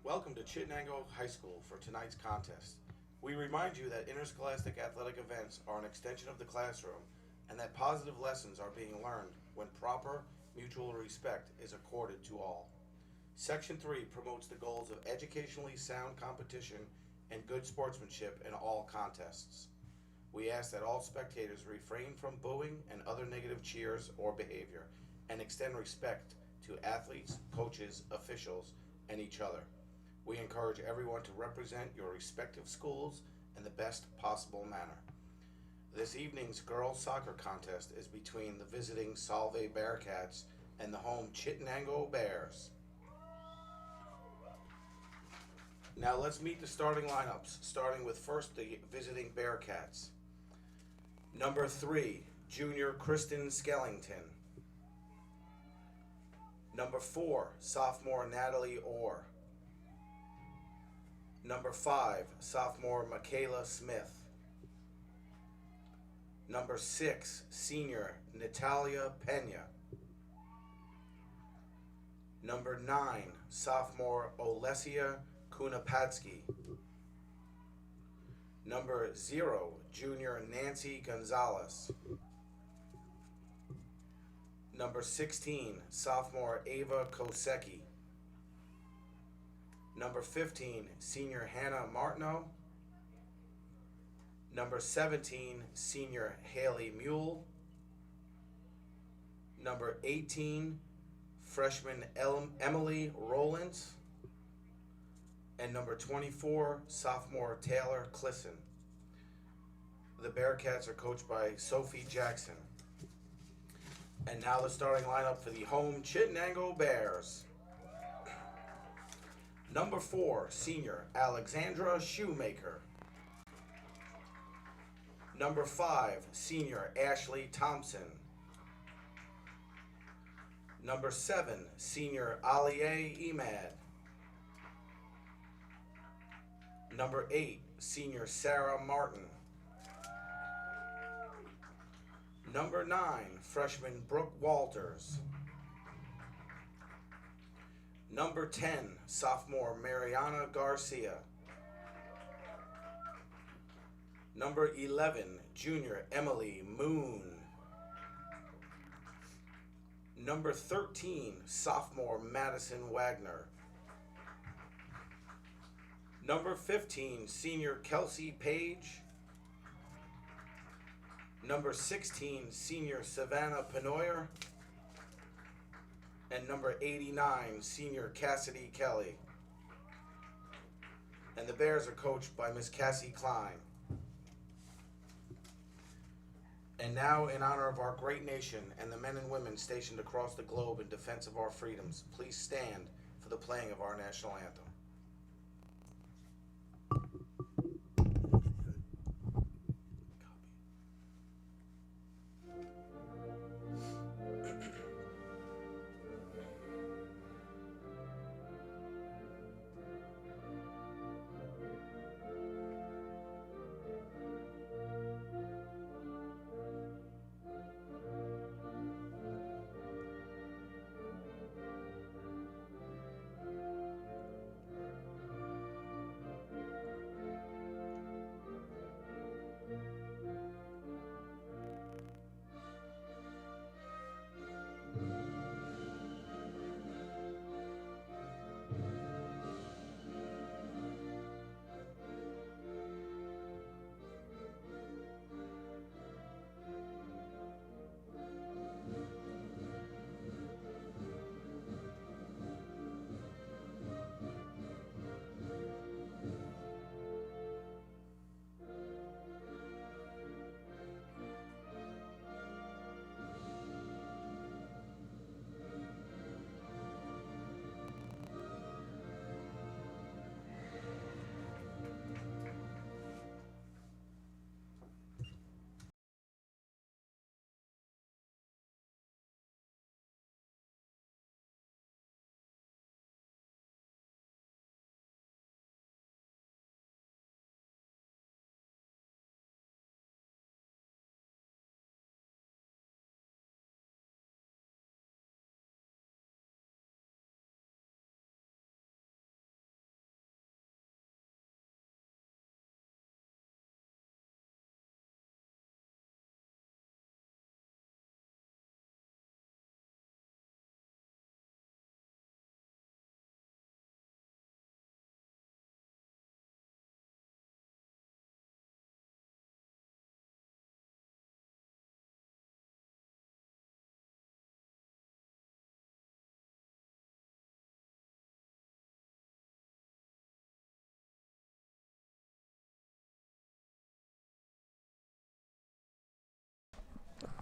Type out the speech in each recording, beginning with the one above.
Welcome to Chittenango High School for tonight's contest. We remind you that interscholastic athletic events are an extension of the classroom and that positive lessons are being learned when proper mutual respect is accorded to all. Section 3 promotes the goals of educationally sound competition and good sportsmanship in all contests. We ask that all spectators refrain from booing and other negative cheers or behavior and extend respect to athletes, coaches, officials, and each other. We encourage everyone to represent your respective schools in the best possible manner. This evening's girls soccer contest is between the visiting Solvay Bearcats and the home Chittenango Bears. Now let's meet the starting lineups, starting with first the visiting Bearcats. Number 3, junior Kristen Skellington. Number 4, sophomore Natalie Orr. Number 5, sophomore Michaela Smith. Number 6, senior Natalia Pena. Number 9, sophomore Olesia Kunapadsky. Number 0, junior Nancy Gonzalez. Number 16, sophomore Ava Kosecki. Number 15, senior Hannah Martineau. Number 17, senior Haley Mule. Number 18, freshman Emily Rowlands. And number 24, sophomore Taylor Clisson. The Bearcats are coached by Sophie Jackson. And now the starting lineup for the home Chittenango Bears. Number 4, senior Alexandra Shoemaker. Number 5, senior Ashley Thompson. Number 7, senior Aliye Emad. Number 8, senior Sarah Martin. Number 9, freshman Brooke Walters. Number 10, sophomore Mariana Garcia. Number 11, junior Emily Moon. Number 13, sophomore Madison Wagner. Number 15, senior Kelsey Page. Number 16, senior Savannah Penoyer. And number 89, senior Cassidy Kelly. And the Bears are coached by Miss Cassie Klein. And now, in honor of our great nation and the men and women stationed across the globe in defense of our freedoms, please stand for the playing of our national anthem.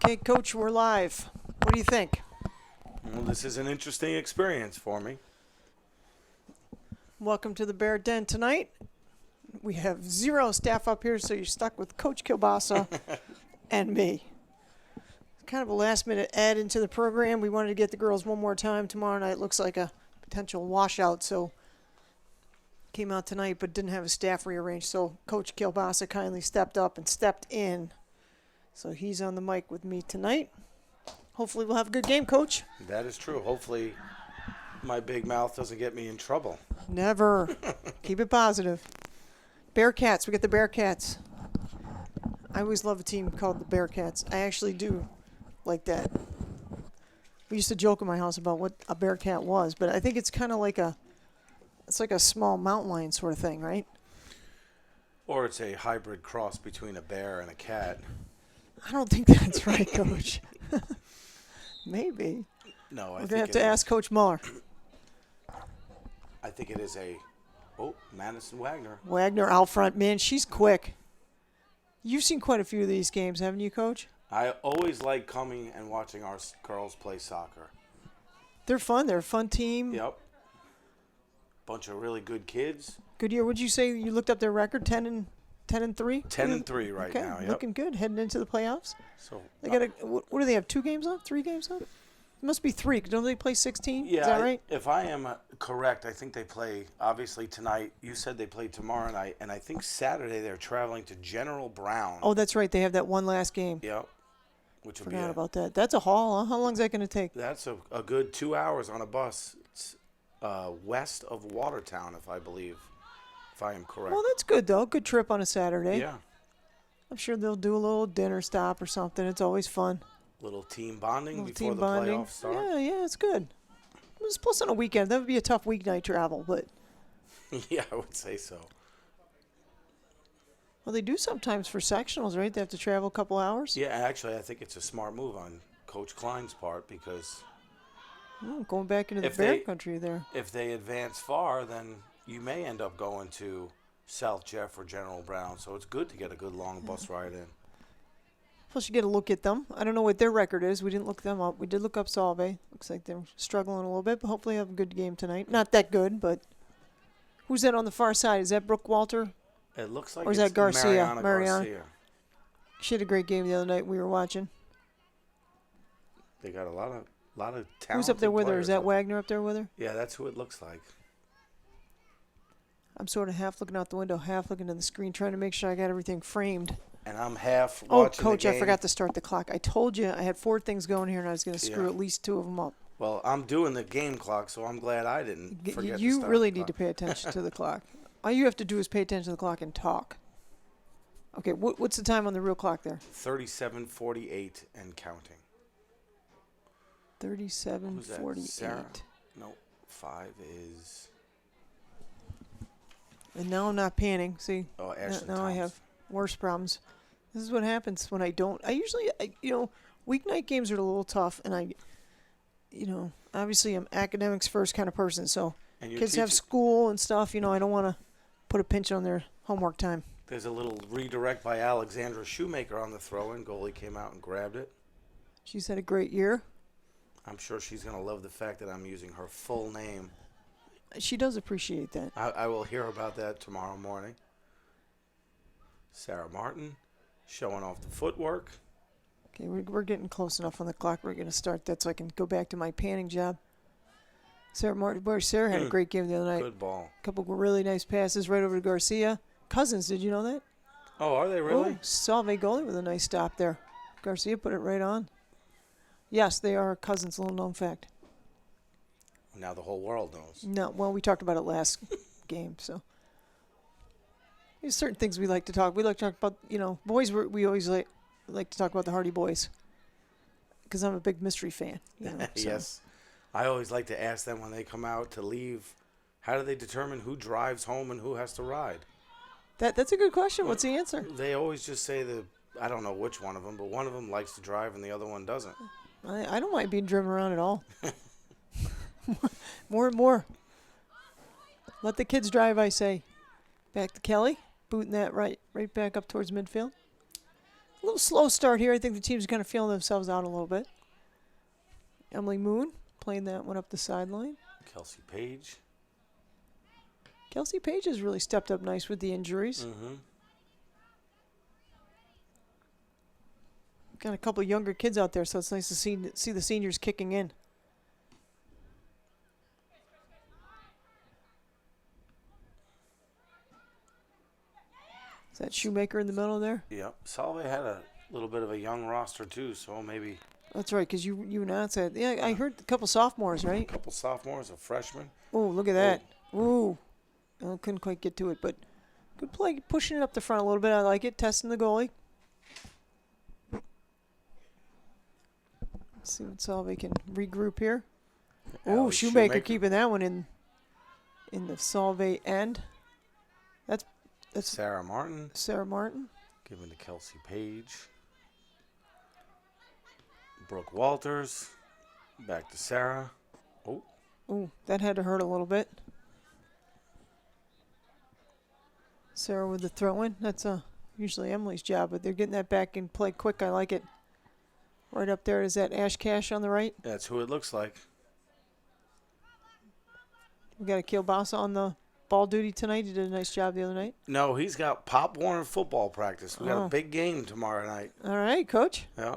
Okay, Coach, we're live. What do you think? Well, this is an interesting experience for me. Welcome to the Bear Den tonight. We have 0 staff up here, so you're stuck with Coach Kilbasa and me. Kind of a last-minute add into the program. We wanted to get the girls one more time. Tomorrow night looks like a potential washout, so came out tonight but didn't have a staff rearranged. So Coach Kilbasa kindly stepped up and stepped in. So he's on the mic with me tonight. Hopefully we'll have a good game, Coach. That is true. Hopefully my big mouth doesn't get me in trouble. Never. Keep it positive. Bearcats. We get the Bearcats. I always love a team called the Bearcats. I actually do like that. We used to joke in my house about what a Bearcat was, but I think it's kind of like it's like a small mountain lion sort of thing, right? Or it's a hybrid cross between a bear and a cat. I don't think that's right, Coach. Maybe. No, We're going to have to ask Coach Muller. I think it is Madison Wagner. Wagner out front. Man, she's quick. You've seen quite a few of these games, haven't you, Coach? I always like coming and watching our girls play soccer. They're fun. They're a fun team. Yep. Bunch of really good kids. Good year. Would you say you looked up their record? 10-3. 10-3 right okay, now. Yep. Looking good. Heading into the playoffs. So they got what do they have? 2 games on? 3 games on? It must be 3. Don't they play 16? Yeah. Is that right? If I am correct, I think they play obviously tonight. You said they played tomorrow night, and I think Saturday they're traveling to General Brown. Oh, that's right. They have that one last game. Yep. Which will Forgot about that. That's a haul, huh? How long is that going to take? That's a good 2 hours on a bus. It's west of Watertown, if I am correct. Well, that's good, though. Good trip on a Saturday. Yeah. I'm sure they'll do a little dinner stop or something. It's always fun. Little team bonding Little before team the bonding. playoffs start. Yeah, it's good. Plus on a weekend. That would be a tough weeknight travel, but... Yeah, I would say so. Well, they do sometimes for sectionals, right? They have to travel a couple hours. Yeah, actually, I think it's a smart move on Coach Klein's part because... going back into the bear country there. If they advance far, then you may end up going to South Jeff or General Brown. So it's good to get a good long bus ride in. Plus, you get a look at them. I don't know what their record is. We didn't look them up. We did look up Solvay. Looks like they're struggling a little bit, but hopefully have a good game tonight. Not that good, but who's that on the far side? Is that Brooke Walter? It looks like or is it's that Garcia? Mariana Garcia. She had a great game the other night we were watching. They got a lot of talent. Who's up there with her? Is that Wagner up there with her? Yeah, that's who it looks like. I'm sort of half looking out the window, half looking at the screen, trying to make sure I got everything framed. And I'm half watching Coach, the game. I forgot to start the clock. I told you I had 4 things going here, and I was going to screw at least 2 of them up. Well, I'm doing the game clock, so I'm glad I didn't forget You to start really the need clock. to pay attention to the clock. All you have to do is pay attention to the clock and talk. Okay, what's the time on the real clock there? 37:48 and counting. 37:48. Sarah? No, 5 is... And now I'm not panning. See? Oh, Ashley now I have worse problems. This is what happens when I don't. I usually, weeknight games are a little tough, and obviously I'm academics first kind of person. So kids have school and stuff. I don't want to put a pinch on their homework time. There's a little redirect by Alexandra Shoemaker on the throw-in. Goalie came out and grabbed it. She's had a great year. I'm sure she's going to love the fact that I'm using her full name. She does appreciate that. I will hear about that tomorrow morning. Sarah Martin showing off the footwork. Okay, we're getting close enough on the clock. We're going to start that so I can go back to my panning job. Sarah Martin. Boy, Sarah had a great game the other night. Good ball. A couple of really nice passes right over to Garcia. Cousins, did you know that? Oh, are they really? Oh, Solvay goalie with a nice stop there. Garcia put it right on. Yes, they are cousins, little known fact. Now the whole world knows. No, well, we talked about it last game, so. There's certain things we like to talk. We like to talk about, boys, we always like to talk about the Hardy Boys because I'm a big mystery fan. So. Yes. I always like to ask them when they come out to leave, how do they determine who drives home and who has to ride? That's a good question. What's the answer? They always just say I don't know which one of them, but one of them likes to drive and the other one doesn't. I don't mind being driven around at all. More and more. Let the kids drive, I say. Back to Kelly. Booting that right back up towards midfield. A little slow start here. I think the team's kind of feeling themselves out a little bit. Emily Moon playing that one up the sideline. Kelsey Page. Kelsey Page has really stepped up nice with the injuries. Mm-hmm. Got a couple of younger kids out there, so it's nice to see the seniors kicking in. Is that Shoemaker in the middle there? Yep. Solvay had a little bit of a young roster, too, so maybe That's right, because you announced that. Yeah, I heard a couple sophomores, a right? couple sophomores, a freshman. Oh, look at that. Ooh. I couldn't quite get to it, but good play, pushing it up the front a little bit. I like it, testing the goalie. Let's see what Solvay can regroup here. Oh, Allie Shoemaker keeping that one in the Solvay end. That's Sarah Martin. Sarah Martin. Giving to Kelsey Page. Brooke Walters. Back to Sarah. Oh. Ooh, that had to hurt a little bit. Sarah with the throw-in. That's usually Emily's job, but they're getting that back in play quick. I like it. Right up there is that Ash Cash on the right. That's who it looks like. We got a Kielbasa on the ball duty tonight. He did a nice job the other night. No, he's got Pop Warner football practice. We got Oh. a big game tomorrow night. All right, Coach. Yeah.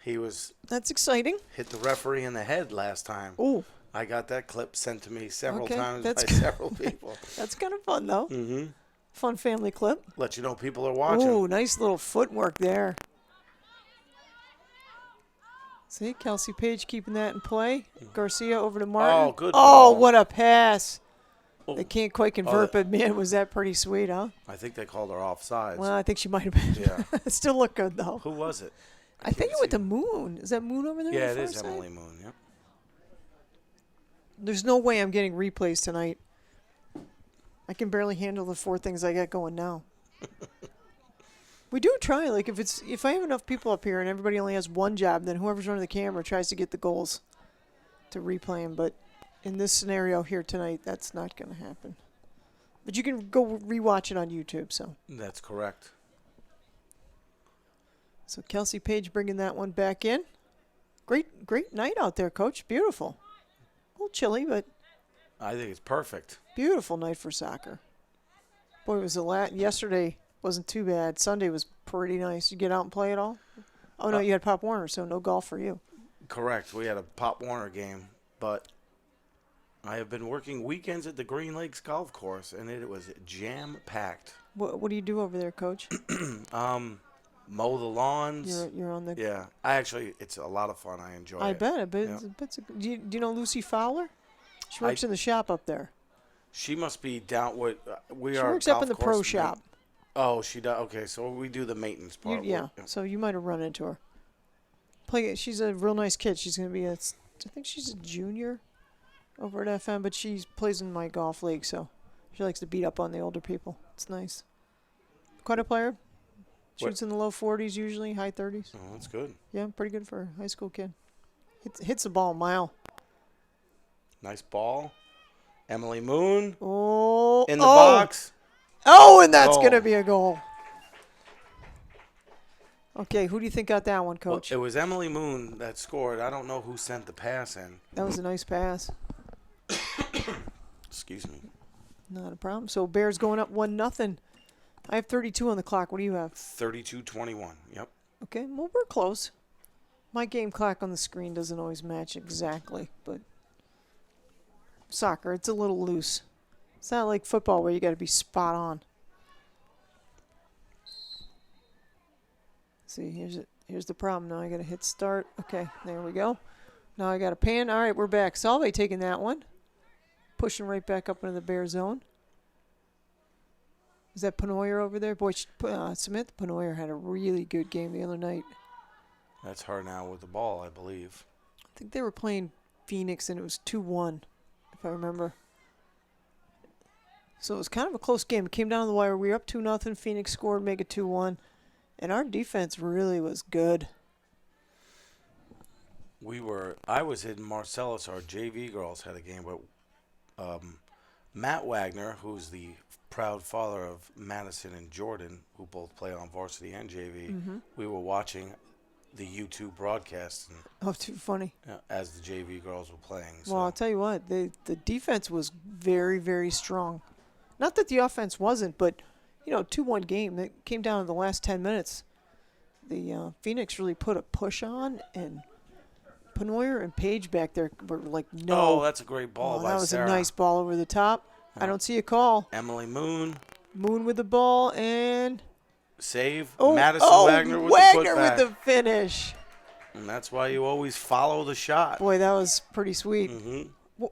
He was That's exciting. hit the referee in the head last time. Ooh, I got that clip sent to me several Okay, times that's by several people. that's kind of fun, though. Mm-hmm. Fun family clip. Let you know people are watching. Ooh, nice little footwork there. See, Kelsey Page keeping that in play. Garcia over to Martin. Oh, good Oh, ball. what a pass. Oh, They can't quite convert, but man, was that pretty sweet, huh? I think they called her offsides. Well, I think she might have been. Yeah. Still look good, though. Who was it? I think it can't went see. to Moon. Is that Moon over there? Yeah, on the it far is side? Emily Moon. Yep. There's no way I'm getting replays tonight. I can barely handle the 4 things I got going now. We do try. Like if I have enough people up here and everybody only has one job, then whoever's running the camera tries to get the goals to replay them. But in this scenario here tonight, that's not going to happen. But you can go rewatch it on YouTube. So That's correct. Kelsey Page bringing that one back in. Great night out there, Coach. Beautiful. A little chilly, but I think it's perfect. beautiful night for soccer. Boy, it was yesterday wasn't too bad. Sunday was pretty nice. You get out and play at all? Oh, no, you had Pop Warner, so no golf for you. Correct. We had a Pop Warner game, but I have been working weekends at the Green Lakes Golf Course, and it was jam-packed. What do you do over there, Coach? Mow the lawns. You're on the... Yeah. It's a lot of fun. I enjoy I it. bet. I bet. Yeah. Do you know Lucy Fowler? She works in the shop up there. She must be down with. We She are. works up golf in the course pro ma- shop. Oh, she does. Okay, so we do the maintenance part. Yeah, so you might have run into her. She's a real nice kid. She's going to be I think she's a junior over at FM, but she plays in my golf league, so she likes to beat up on the older people. It's nice. Quite a player. Shoots in the low 40s usually, high 30s. Oh, that's good. Yeah, pretty good for a high school kid. Hits the ball a mile. Nice ball. Emily Moon Oh. in the box. Oh, and that's Goal. going to be a goal. Okay, who do you think got that one, Well, Coach? it was Emily Moon that scored. I don't know who sent the pass in. That was a nice pass. Excuse me. Not a problem. So Bears going up 1-0. I have 32 on the clock. What do you have? 32-21. Yep. Okay, well, we're close. My game clock on the screen doesn't always match exactly, but soccer, it's a little loose. It's not like football where you got to be spot on. See, here's the problem. Now I got to hit start. Okay, there we go. Now I got a pan. All right, we're back. Solvay taking that one. Pushing right back up into the Bear zone. Is that Penoyer over there? Boy, Samantha Penoyer had a really good game the other night. That's her now with the ball, I believe. I think they were playing Phoenix, and it was 2-1, if I remember. So it was kind of a close game. It came down to the wire. We were up 2-0. Phoenix scored, make it 2-1. And our defense really was good. I was in Marcellus. Our JV girls had a game, but Matt Wagner, who's the proud father of Madison and Jordan, who both play on varsity and JV, we were watching the YouTube broadcast and, Oh, too funny. as the JV girls were playing. So. Well, I'll tell you what, the defense was very, very strong. Not that the offense wasn't, but, 2-1 game. It came down to the last 10 minutes. The Phoenix really put a push on, and Penoyer and Page back there were like, no. Oh, that's a great ball by That was Sarah. a nice ball over the top. I don't see a call. Emily Moon. Moon with the ball, and Save. Oh, Madison Wagner with Wagner the putback. with the finish. And that's why you always follow the shot. Boy, that was pretty sweet. Mm-hmm.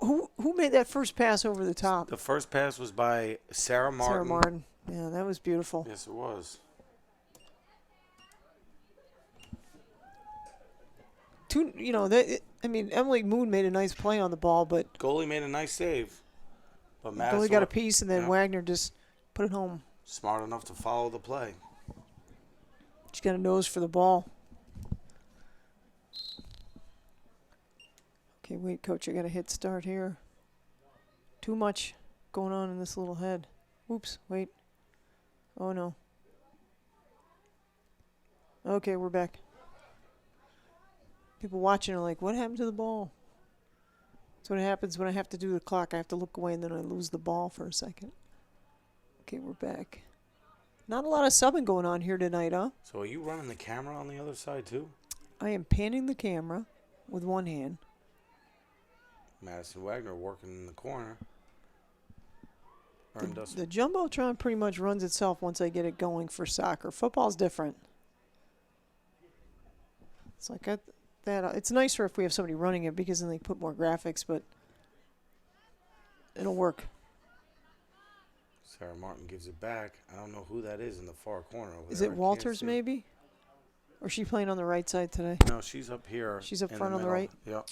Who made that first pass over the top? The first pass was by Sarah Martin. Sarah Martin. Yeah, that was beautiful. Yes, it was. Emily Moon made a nice play on the ball, but Goalie made a nice save. But Madison goalie got a piece, and then yeah. Wagner just put it home. Smart enough to follow the play. She's got a nose for the ball. Okay, wait, Coach, I got to hit start here. Too much going on in this little head. Oops, wait. Oh, no. Okay, we're back. People watching are like, what happened to the ball? That's what happens when I have to do the clock. I have to look away, and then I lose the ball for a second. Okay, we're back. Not a lot of subbing going on here tonight, huh? So are you running the camera on the other side, too? I am panning the camera with one hand. Madison Wagner working in the corner. The Jumbotron pretty much runs itself once I get it going for soccer. Football's different. It's like that. It's nicer if we have somebody running it because then they put more graphics, but it'll work. Sarah Martin gives it back. I don't know who that is in the far corner over Is there. it Walters maybe? Or is she playing on the right side today? No, she's up here. She's up in front on the middle. right? Yep.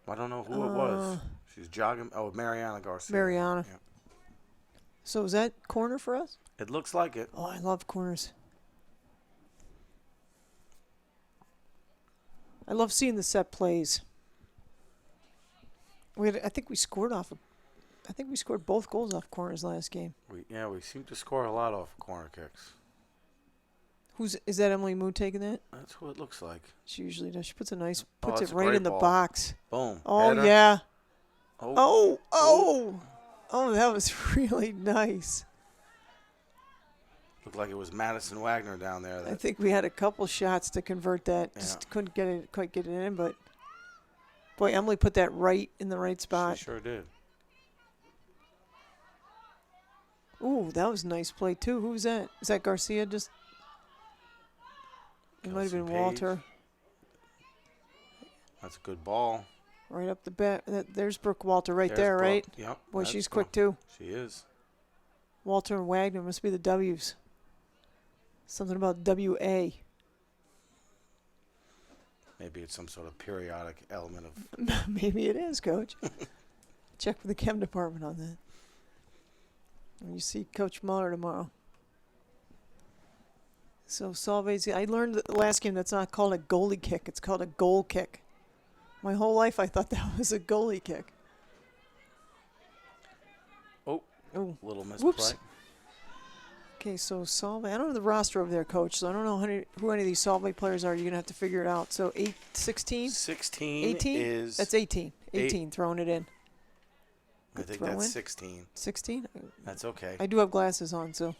I don't know who it was. She's jogging. Oh, Mariana Garcia. Mariana. Yeah. So is that corner for us? It looks like it. Oh, I love corners. I love seeing the set plays. I think we scored both goals off corners last game. We seem to score a lot off corner kicks. Is that Emily Moon taking that? That's who it looks like. She usually does. She puts it that's right a great in the ball. box. Boom. Oh, Header. yeah. Oh, Oh, that was really nice. looked like it was Madison Wagner down there. I think we had a couple shots to convert that. Yeah. Just couldn't quite get it in, but boy, Emily put that right in the right spot. She sure did. Ooh, that was a nice play too. Who was that? Is that Garcia? It might have been Page. Walter. That's a good ball. Right up the bat. There's Brooke Walter right There's there, Brooke. right? Yep. Boy, that's she's Brooke. quick too. She is. Walter and Wagner must be the W's. Something about WA. Maybe it's some sort of periodic element of. Maybe it is, Coach. Check with the chem department on that. And you see Coach Muller tomorrow. So Solvay's. I learned the last game that's not called a goalie kick. It's called a goal kick. My whole life I thought that was a goalie kick. Oh, Oh, little misplay. whoops. Okay, so Solvay. I don't know the roster over there, Coach. So I don't know who any of these Solvay players are. You're gonna have to figure it out. So 16? 16 18? is. That's 18. 18 throwing it in. I think throw that's in. 16. 16? That's okay. I do have glasses on, so.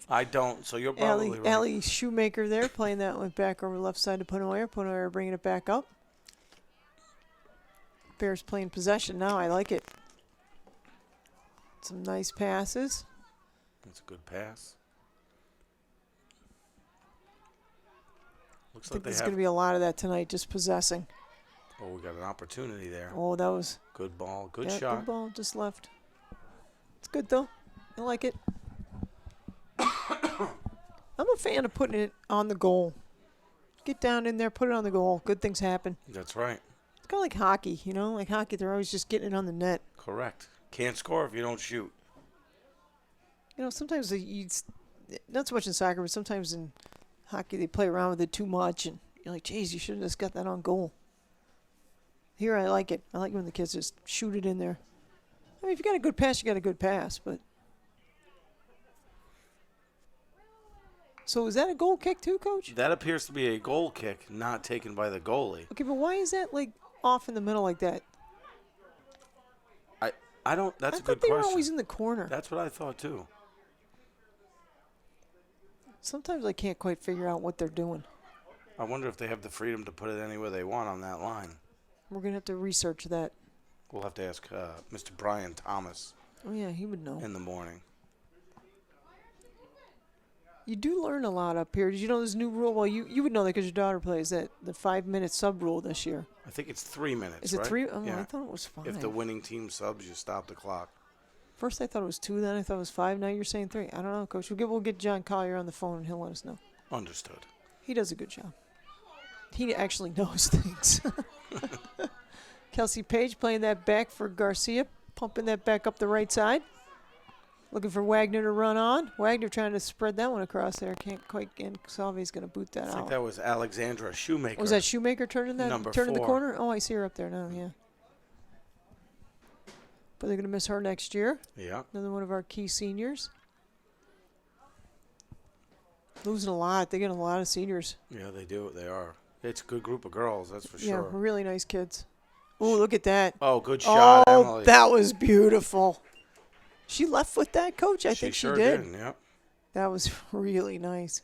I don't, so you're probably right. Allie Shoemaker there playing that one back over left side to Penoyer. Penoyer bringing it back up. Bears playing possession now. I like it. Some nice passes. That's a good pass. Looks I think like they there's have. going to be a lot of that tonight, just possessing. Oh, we got an opportunity there. Oh, that was Good ball, good yeah, shot. good ball, just left. It's good though. I like it. I'm a fan of putting it on the goal. Get down in there, put it on the goal. Good things happen. That's right. It's kind of like hockey, you know? Like hockey, they're always just getting it on the net. Correct. Can't score if you don't shoot. You know, sometimes not so much in soccer, but sometimes in hockey they play around with it too much, and you're like, geez, you should have just got that on goal. Here, I like it. I like when the kids just shoot it in there. I mean, if you got a good pass, you got a good pass. But so is that a goal kick too, Coach? That appears to be a goal kick, not taken by the goalie. Okay, but why is that like off in the middle like that? I don't. That's I a thought good they question. were always in the corner. That's what I thought too. Sometimes I can't quite figure out what they're doing. I wonder if they have the freedom to put it anywhere they want on that line. We're gonna have to research that. We'll have to ask Mr. Brian Thomas Oh yeah, he would know. in the morning. You do learn a lot up here. Did you know this new rule? Well, you would know that because your daughter plays that the 5-minute sub rule this year. I think it's 3 minutes. Is it right? 3? Oh, Yeah. I thought it was 5. If the winning team subs, you stop the clock. First I thought it was 2, then I thought it was 5. Now you're saying 3. I don't know, Coach. We'll get John Collier on the phone and he'll let us know. Understood. He does a good job. He actually knows things. Kelsey Page playing that back for Garcia, pumping that back up the right side. Looking for Wagner to run on. Wagner trying to spread that one across there. Can't quite get. Salve's going to boot that I out. think that was Alexandra Shoemaker. Was that Shoemaker turning that? Number turning 4. the corner? Oh, I see her up there now. Yeah. But they're going to miss her next year. Yeah. Another one of our key seniors. Losing a lot. They get a lot of seniors. Yeah, they do. They are. It's a good group of girls, that's for Yeah, sure. really nice kids. Oh, look at that. Oh, good shot, Oh, Emily. that was beautiful. She left foot that, Coach? I think she sure did. Yep. That was really nice.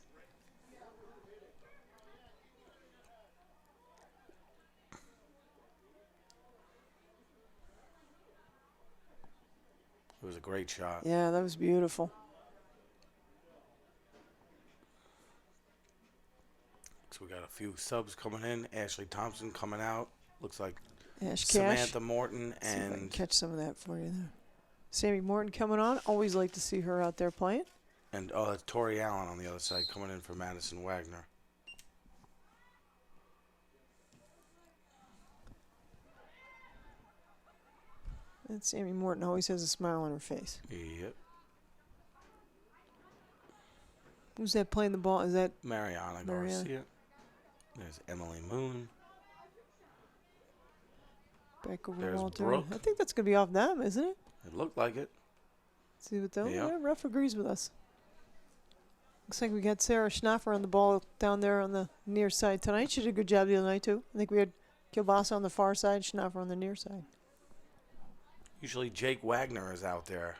It was a great shot. Yeah, that was beautiful. So we got a few subs coming in. Ashley Thompson coming out. Looks like Ash Cash. Samantha Morton See if I can and catch some of that for you there. Sammy Morton coming on. Always like to see her out there playing. that's Tori Allen on the other side coming in for Madison Wagner. And Sammy Morton always has a smile on her face. Yep. Who's that playing the ball? Is that Mariana Garcia. There's Emily Moon. back over There's to Walter? Brooke. I think that's going to be off them, isn't it? It looked like it. See what the Yeah. ref agrees with us. Looks like we got Sarah Schnaffer on the ball down there on the near side tonight. She did a good job the other night, too. I think we had Kilbasa on the far side, Schnaffer on the near side. Usually Jake Wagner is out there.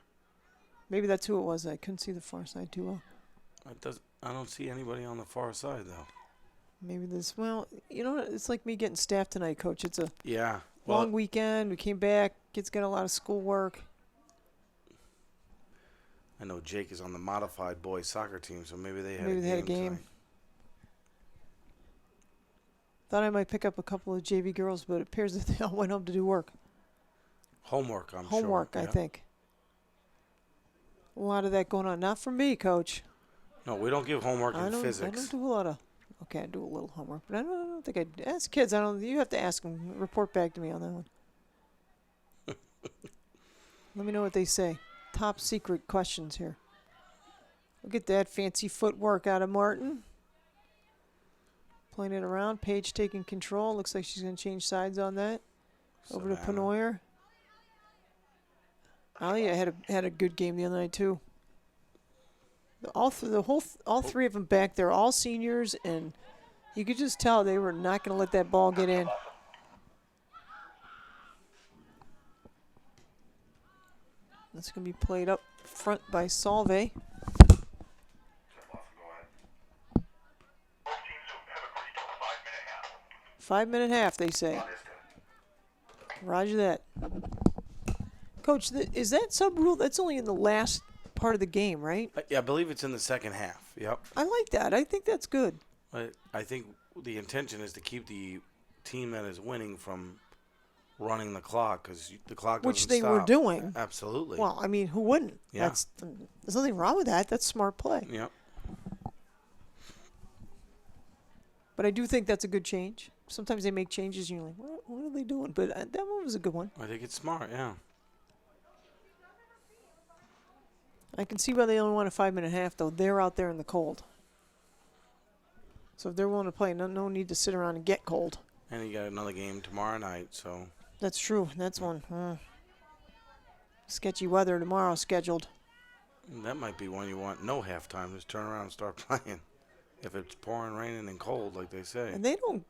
Maybe that's who it was. I couldn't see the far side too well. I don't see anybody on the far side, though. Maybe this. Well, you know, it's like me getting staff tonight, Coach. It's a Yeah. long weekend. We came back. Kids got a lot of schoolwork. I know Jake is on the modified boys soccer team, so maybe they had a game. tonight. Thought I might pick up a couple of JV girls, but it appears that they all went home to do work. Homework, I'm Homework, sure. I Yeah. think. A lot of that going on. Not for me, Coach. No, we don't give homework I in don't physics. do a lot of. Okay, I do a little homework, but I don't think I ask kids. I don't. You have to ask them. Report back to me on that one. Let me know what they say. Top secret questions here. Look at that fancy footwork out of Martin. Playing it around. Paige taking control. Looks like she's going to change sides on that. Over to Savannah. Penoyer. Alia had a good game the other night too. All three of them back there, all seniors, and you could just tell they were not going to let that ball get in. That's going to be played up front by Solvay. 5-minute half, they say. Roger that. Coach, is that sub rule? That's only in the last part of the game, right? Yeah, I believe it's in the second half. Yep. I like that. I think that's good. I think the intention is to keep the team that is winning from running the clock because the clock doesn't Which they stop. were doing. Absolutely. Well, I mean, who wouldn't? Yeah. There's nothing wrong with that. That's smart play. Yep. But I do think that's a good change. Sometimes they make changes and you're like, what are they doing? But that one was a good one. I think it's smart, yeah. I can see why they only want a 5-minute half, though. They're out there in the cold. So if they're willing to play, no need to sit around and get cold. And you got another game tomorrow night, so. That's true. That's one. sketchy weather tomorrow scheduled. That might be one you want no halftime. Just turn around and start playing. If it's pouring, raining, and cold, like they say. And they don't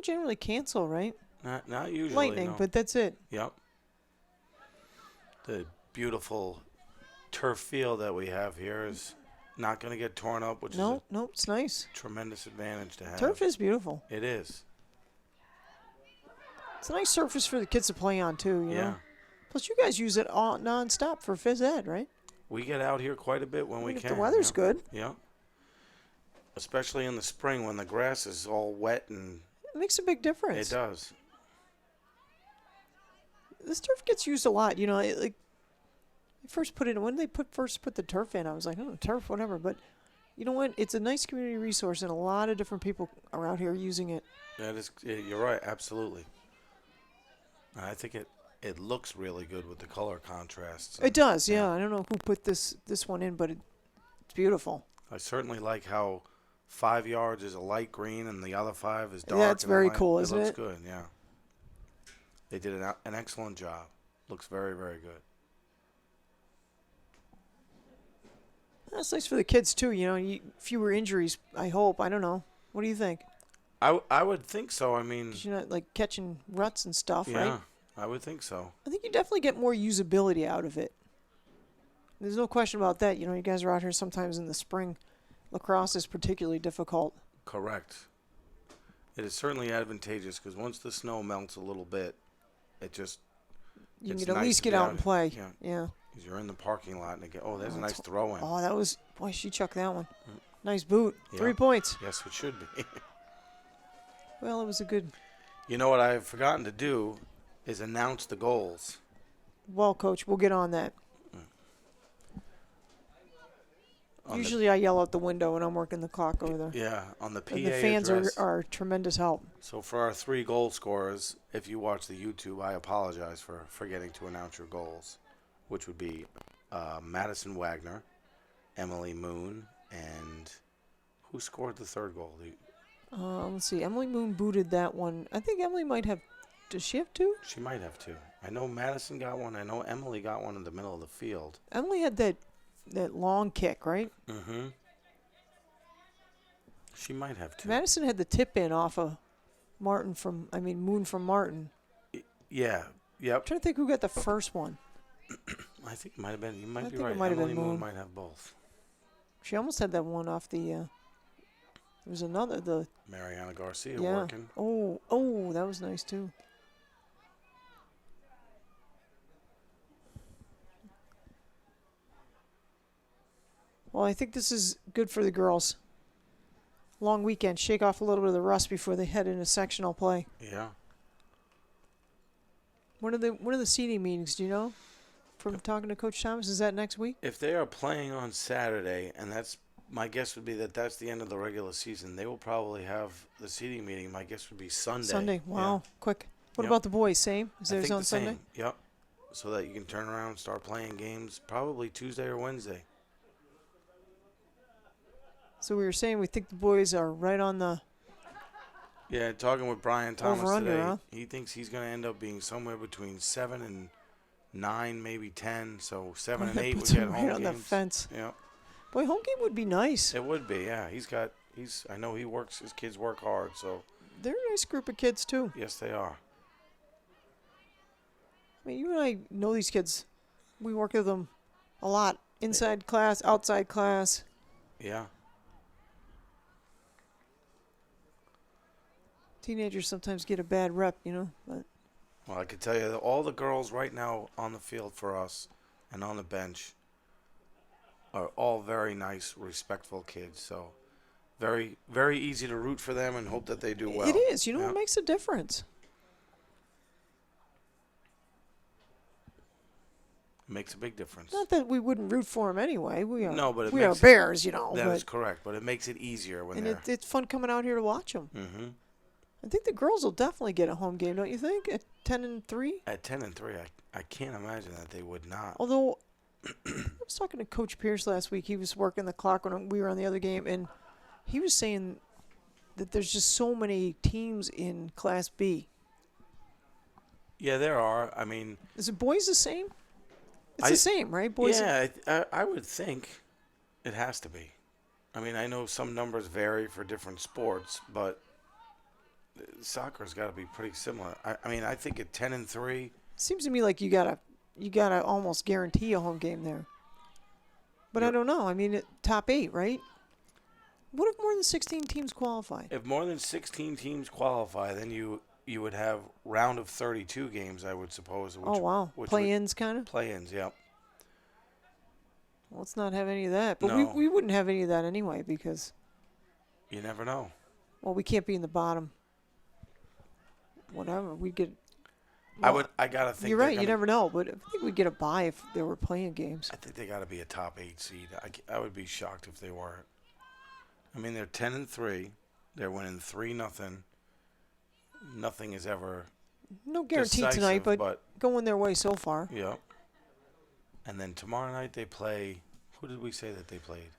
generally cancel, right? Not usually. Lightning, no. but that's it. Yep. The beautiful turf field that we have here is not going to get torn up, which is a it's nice. tremendous advantage to have. Turf is beautiful. It is. It's a nice surface for the kids to play on too. You Yeah. know? Plus, you guys use it all nonstop for phys ed, right? We get out here quite a bit when we If can. the weather's yeah. good, Yeah. Especially in the spring when the grass is all wet and it makes a big difference. it does. This turf gets used a lot. You know, like they first put it when they first put the turf in. I was like, oh, turf, whatever. But you know what? It's a nice community resource, and a lot of different people are out here using it. That is, you're right, absolutely. I think it looks really good with the color contrasts. It does, yeah. I don't know who put this one in, but it's beautiful. I certainly like how 5 yards is a light green and the other 5 is dark. Yeah, it's very light. cool, isn't it? It looks good, yeah. They did an excellent job. Looks very, very good. That's nice for the kids too. You know, fewer injuries. I hope. I don't know. What do you think? I would think so. I mean, 'Cause you're not like catching ruts and stuff, yeah, right? I would think so. I think you definitely get more usability out of it. There's no question about that. You know, you guys are out here sometimes in the spring. Lacrosse is particularly difficult. Correct. It is certainly advantageous because once the snow melts a little bit, it just You it's can at nice least to get be out and play. Yeah. Yeah. 'Cause you're in the parking lot and they get, oh, there's a nice throw in. Oh, that was boy. She chucked that one. Nice boot. Yeah. 3 points. Yes, it should be. Well, it was a good. You know what I've forgotten to do is announce the goals. Well, coach, we'll get on that. Usually I yell out the window when I'm working the clock over there. Yeah, on the PA And the fans address. are tremendous help. So for our 3 goal scorers, if you watch the YouTube, I apologize for forgetting to announce your goals, which would be Madison Wagner, Emily Moon, and who scored the 3rd goal? Let's see. Emily Moon booted that one. I think Emily might have. Does she have 2? She might have 2. I know Madison got one. I know Emily got one in the middle of the field. Emily had that long kick, right? Mm-hmm. She might have 2. Madison had the tip in off of Moon from Martin. Yeah. Yep. I'm trying to think who got the first one. I think it might have been. You might I be think it right. might have Emily been Moon Moon. might have both. She almost had that one off the. There was another Mariana Garcia yeah. working. Oh, that was nice too. Well, I think this is good for the girls. Long weekend, shake off a little bit of the rust before they head into sectional play. Yeah. When are the seating meetings? Do you know? From talking to Coach Thomas, is that next week? If they are playing on Saturday, and my guess would be that's the end of the regular season, they will probably have the seating meeting. My guess would be Sunday. Sunday. Wow, quick. What Yep. about the boys? Same? Is I theirs think on the Sunday? same. Yep. So that you can turn around and start playing games probably Tuesday or Wednesday. So we were saying we think the boys are right on the. Yeah, talking with Brian Thomas Over under, today, huh? he thinks he's going to end up being somewhere between 7 and 9, maybe 10. So 7 and 8 would Puts get them home right on the games. fence. Yeah, Boy, home game would be nice. it would be. Yeah, I know his kids work hard. So They're a nice group of kids too. yes, they are. I mean, you and I know these kids. We work with them a lot. Inside class, outside class. Yeah. Teenagers sometimes get a bad rep, you know. But Well, I can tell you that all the girls right now on the field for us and on the bench are all very nice, respectful kids. So very, very easy to root for them and hope that they do well. it is. You know, Yeah. it makes a difference. It makes a big difference. Not that we wouldn't root for them anyway. We are. No, but it we are makes- Bears, you know. That is But, correct, but it makes it easier when and they're. it's fun coming out here to watch them. Mm-hmm. I think the girls will definitely get a home game, don't you think? At 10-3. At 10 and 3, I can't imagine that they would not. Although I was talking to Coach Pierce last week. He was working the clock when we were on the other game, and he was saying that there's just so many teams in Class B. Yeah, there are. I mean, Is it boys the same? It's the same, right, boys? Yeah, I would think it has to be. I mean, I know some numbers vary for different sports, but soccer's got to be pretty similar. I mean, I think at 10-3. Seems to me like you gotta almost guarantee a home game there. But I don't know. I mean, top 8, right? What if more than 16 teams qualify? If more than 16 teams qualify, then you would have round of 32 games, I would suppose. Oh, wow. Play-ins, kind of? Play-ins, yep. Let's not have any of that. But No. we wouldn't have any of that anyway because, You never know. well, we can't be in the bottom. Whatever. We'd get... I gotta think. You're right. You never know. But I think we'd get a bye if they were playing games. I think they got to be a top 8 seed. I would be shocked if they weren't. I mean, they're 10-3. They're winning 3-0. Nothing is ever No guarantee decisive, tonight, but going their way so far. Yeah. And then tomorrow night they play. Who did we say that they played?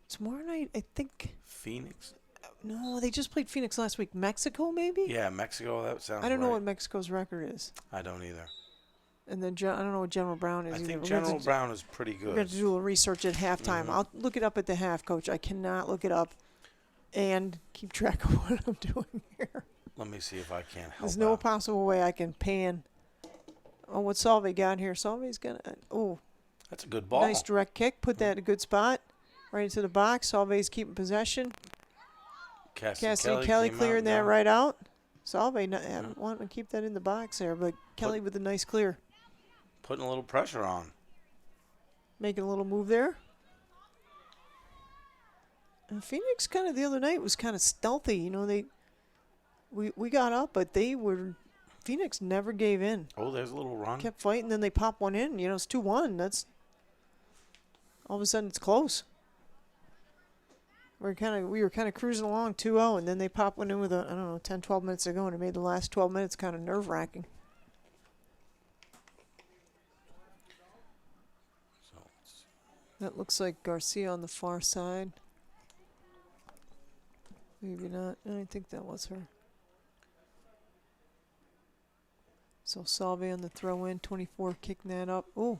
Tomorrow night, I think. Phoenix. No, they just played Phoenix last week. Mexico, maybe? Yeah, Mexico. That sounds. I don't know right. what Mexico's record is. I don't either. And then I don't know what General Brown is. I either. think We're General Brown is pretty We're going good. to do a little research at halftime. I'll look it up at the half, Coach. I cannot look it up and keep track of what I'm doing here. Let me see if I can help. There's no out. possible way I can pan. Oh, what Solvay got here? Solvay's going to... Oh, That's a good ball. nice direct kick. Put that in a good spot. Right into the box. Solvay's keeping possession. Cassidy Kelly clearing that right out. Solvay wanting to keep that in the box there, but Kelly with a nice clear. Putting a little pressure on. Making a little move there. And Phoenix kind of the other night was kind of stealthy. You know, we got up, but Phoenix never gave in. Oh, there's a little run. Kept fighting, then they pop one in. You know, it's 2-1. That's all of a sudden it's close. We were kind of cruising along 2-0, and then they pop one in with 10, 12 minutes ago, and it made the last 12 minutes kind of nerve-wracking. That looks like Garcia on the far side. Maybe not. I think that was her. So Solvay on the throw in, 24 kicking that up. Ooh.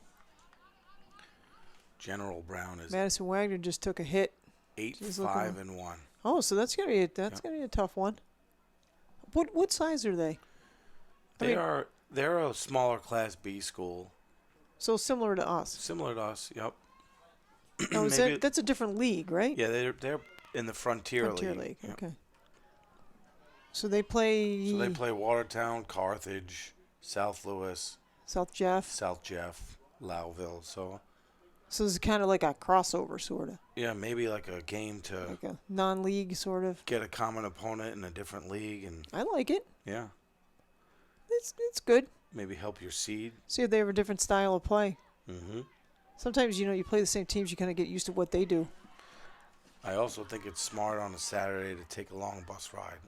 General Brown is Madison Wagner just took a hit. 8-5-1. Oh, so that's gonna be a tough one. What size are they? They're a smaller Class B school. So similar to us. Similar to us, yep. Oh, that's a different league, right? Yeah, they're in the Frontier League. Yep. Okay. So they play. So they play Watertown, Carthage, South Louis, South Jeff, Lowville. So this is kind of like a crossover, sort of. Yeah, maybe like a game to like a non-league sort of. Get a common opponent in a different league, and I like it. Yeah. It's good. Maybe help your seed. See if they have a different style of play. Mm-hmm. Sometimes, you play the same teams, you kind of get used to what they do. I also think it's smart on a Saturday to take a long bus ride.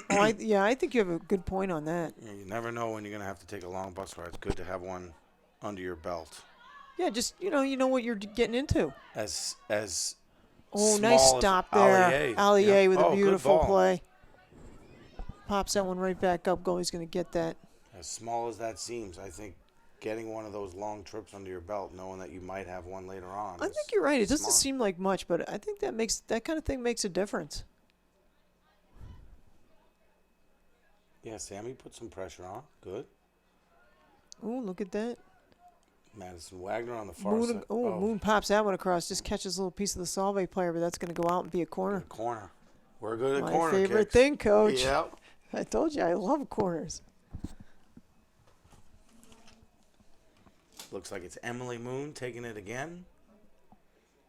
I think you have a good point on that. Yeah, you never know when you're going to have to take a long bus ride. It's good to have one under your belt. Yeah, just, you know what you're getting into. As nice stop there. Allier with a beautiful play. Pops that one right back up. Goalie's going to get that. As small as that seems, I think getting one of those long trips under your belt, knowing that you might have one later on. I think you're right. It doesn't seem like much, but I think that kind of thing makes a difference. Yeah, Sammy put some pressure on. Good. Oh, look at that. Madison Wagner on the far side. Moon pops that one across. Just catches a little piece of the Solvay player, but that's going to go out and be a corner. Corner. We're good at My corner favorite kicks. thing, Coach. Yep. I told you I love corners. Looks like it's Emily Moon taking it again.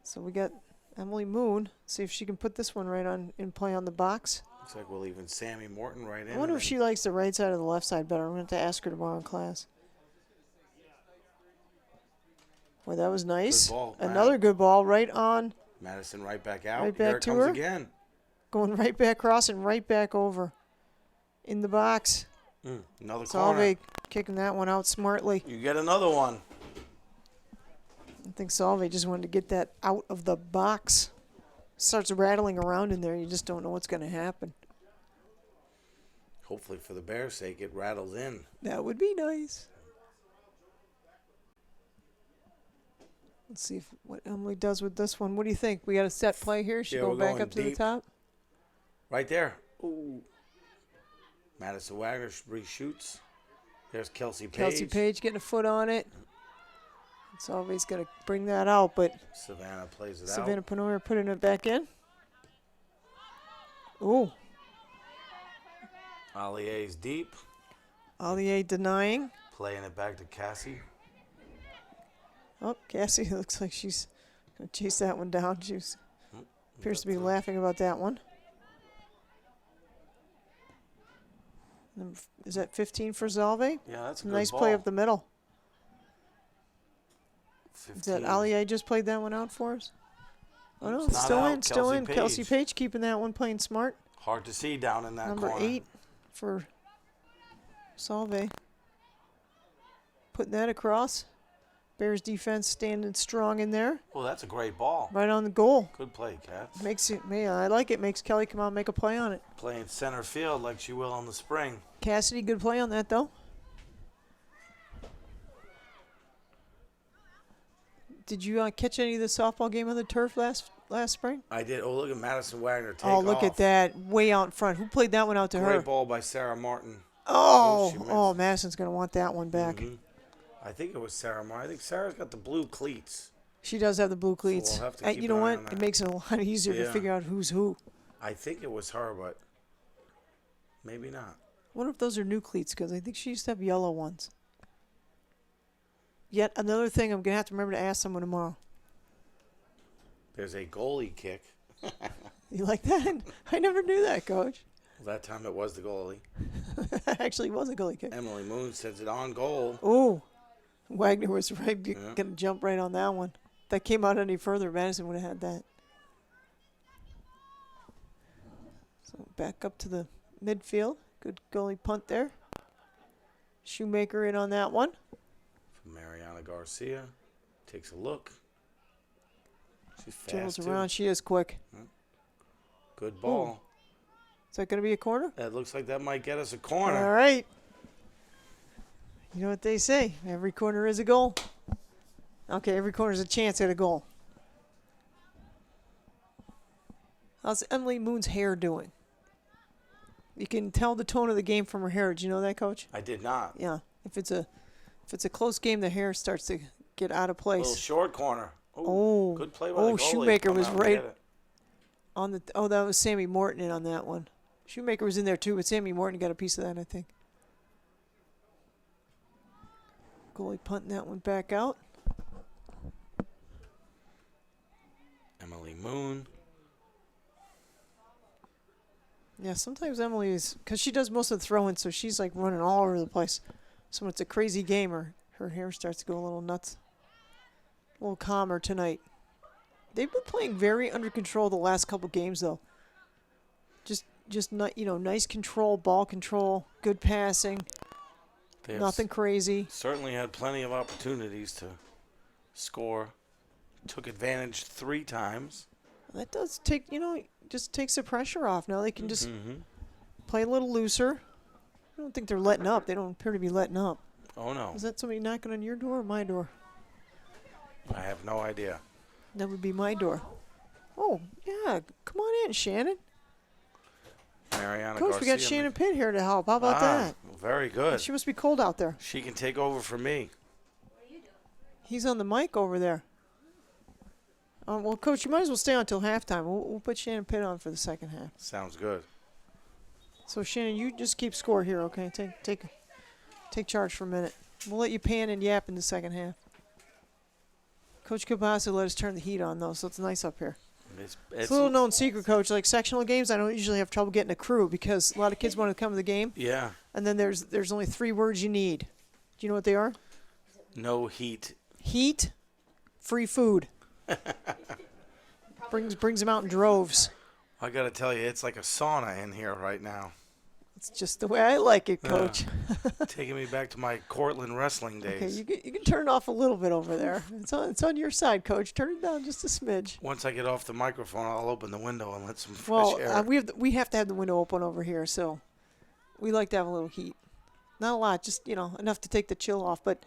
So we got Emily Moon. See if she can put this one right in play on the box. Looks like we'll even Sammy Morton right in. I wonder if she likes the right side or the left side better. I'm going to have to ask her tomorrow in class. Boy, that was nice. Good ball, Another good ball right on. Madison right back out. Right back Here it to comes her. again. Going right back across and right back over. In the box. Another corner. Solvay kicking that one out smartly. You get another one. I think Solvay just wanted to get that out of the box. Starts rattling around in there. You just don't know what's going to happen. Hopefully for the Bears' sake, it rattles in. That would be nice. Let's see what Emily does with this one. What do you think? We got a set play here. She Yeah, go we're back going up to the deep. top. Right there. Ooh. Madison Wagner reshoots. There's Kelsey Page. Kelsey Page getting a foot on it. Solvay's got to bring that out, but Savannah plays it Savannah out. Panora putting it back in. Ooh. Aliyah's deep. Allier denying. Playing it back to Cassie. Oh, Cassie looks like she's going to chase that one down. She appears to be laughing about that one. Is that 15 for Solvay? Yeah, that's a good Nice ball. play up the middle. 15. Is that Allier just played that one out for us? Oh, no, It's it's not still out. in, still Kelsey in. Page. Kelsey Page keeping that one, playing smart. Hard to see down in that Number corner. 8 for Solvay. Putting that across. Bears defense standing strong in there. Well, that's a great ball. Right on the goal. Good play, Cats. Makes it, man, I like it. Makes Kelly come out and make a play on it. Playing center field like she will in the spring. Cassidy, good play on that, though. Did you catch any of the softball game on the turf last spring? I did. Oh, look at Madison Wagner take Oh, look off. at that. Way out in front. Who played that one out to Great her? ball by Sarah Martin. Oh, she missed. oh, Madison's going to want that one back. Mhm. I think it was Sarah Martin. I think Sarah's got the blue cleats. She does have the blue cleats. we'll have to keep You know an eye what? on It that. makes it a lot easier to Yeah. figure out who's who. I think it was her, but maybe not. I wonder if those are new cleats because I think she used to have yellow ones. Yet another thing I'm going to have to remember to ask someone tomorrow. There's a goalie kick. You like that? I never knew that, Coach. Well, that time it was the goalie. Actually, it was a goalie kick. Emily Moon sends it on goal. Oh, Wagner was right, Yeah. going to jump right on that one. If that came out any further, Madison would have had that. So back up to the midfield. Good goalie punt there. Shoemaker in on that one. From Mariana Garcia. Takes a look. She's fast, Dribbles too. around. She is quick. Good ball. Is that going to be a corner? That looks like that might get us a corner. All right. You know what they say. Every corner is a goal. Okay, every corner is a chance at a goal. How's Emily Moon's hair doing? You can tell the tone of the game from her hair. Did you know that, Coach? I did not. Yeah. If it's a close game, the hair starts to get out of place. Little short corner. Oh. Good play by Oh, the goalie. Shoemaker Come was out and right get it. on the. Oh, that was Sammy Morton in on that one. Shoemaker was in there too, but Sammy Morton got a piece of that, I think. Goalie punting that one back out. Emily Moon. Yeah, sometimes Emily is, because she does most of the throwing, so she's like running all over the place. So when it's a crazy game, her hair starts to go a little nuts. A little calmer tonight. They've been playing very under control the last couple games, though. Just not, nice control, ball control, good passing, They have nothing crazy. certainly had plenty of opportunities to score. Took advantage 3 times. That does take, just takes the pressure off. Now they can just Mm-hmm. play a little looser. I don't think they're letting up. They don't appear to be letting up. Oh, no. Is that somebody knocking on your door or my door? I have no idea. That would be my door. Oh, yeah. Come on in, Shannon. Mariana Coach, Garcia. we got Shannon Pitt here to help. How about that? Very good. She must be cold out there. She can take over for me. He's on the mic over there. Well, Coach, you might as well stay on until halftime. We'll put Shannon Pitt on for the second half. Sounds good. So, Shannon, you just keep score here, okay? Take charge for a minute. We'll let you pan and yap in the second half. Coach Cabasa let us turn the heat on, though, so it's nice up here. It's It's a little known secret, Coach. Like sectional games, I don't usually have trouble getting a crew because a lot of kids want to come to the game, yeah. and then there's only 3 words you need. Do you know what they are? No heat. Heat, free food. brings them out in droves. I got to tell you, it's like a sauna in here right now. It's just the way I like it, Coach. Taking me back to my Cortland wrestling days. Okay, you can turn it off a little bit over there. It's on your side, Coach. Turn it down just a smidge. Once I get off the microphone, I'll open the window and let some fresh Well, air. we have to have the window open over here, so we like to have a little heat. Not a lot, just enough to take the chill off. But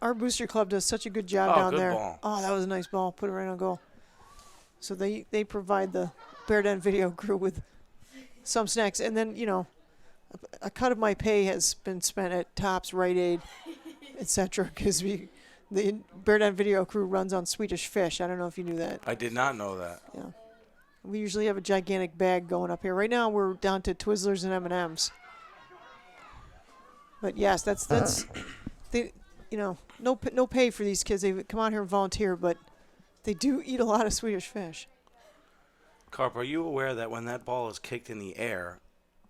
Our booster club does such a good job Oh, down good there. ball. Oh, that was a nice ball. Put it right on goal. So they provide the Bear Den video crew with some snacks, and then a cut of my pay has been spent at Tops, Rite Aid, etc. Because the Bear Den video crew runs on Swedish Fish. I don't know if you knew that. I did not know that. Yeah, we usually have a gigantic bag going up here. Right now we're down to Twizzlers and M&Ms. But yes, that's they, no pay for these kids. They come out here and volunteer, but they do eat a lot of Swedish Fish. Carp, are you aware that when that ball is kicked in the air,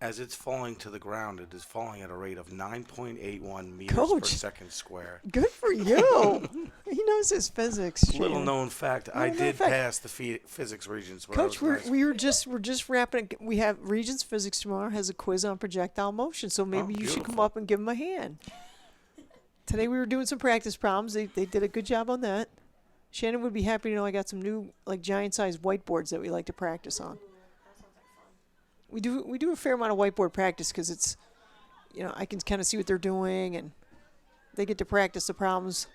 as it's falling to the ground, it is falling at a rate of 9.81 meters per Coach. second square? Good for you. He knows his physics. Little Shannon. known fact, I Little known did fact. pass the physics Regents. When Coach, I was in high school. we're just wrapping. We have Regents Physics tomorrow has a quiz on projectile motion, so maybe you should come beautiful. up and give them a hand. Today we were doing some practice problems. They did a good job on that. Shannon would be happy to know I got some new giant-sized whiteboards that we like to practice on. We do a fair amount of whiteboard practice because it's, I can kind of see what they're doing and they get to practice the problems.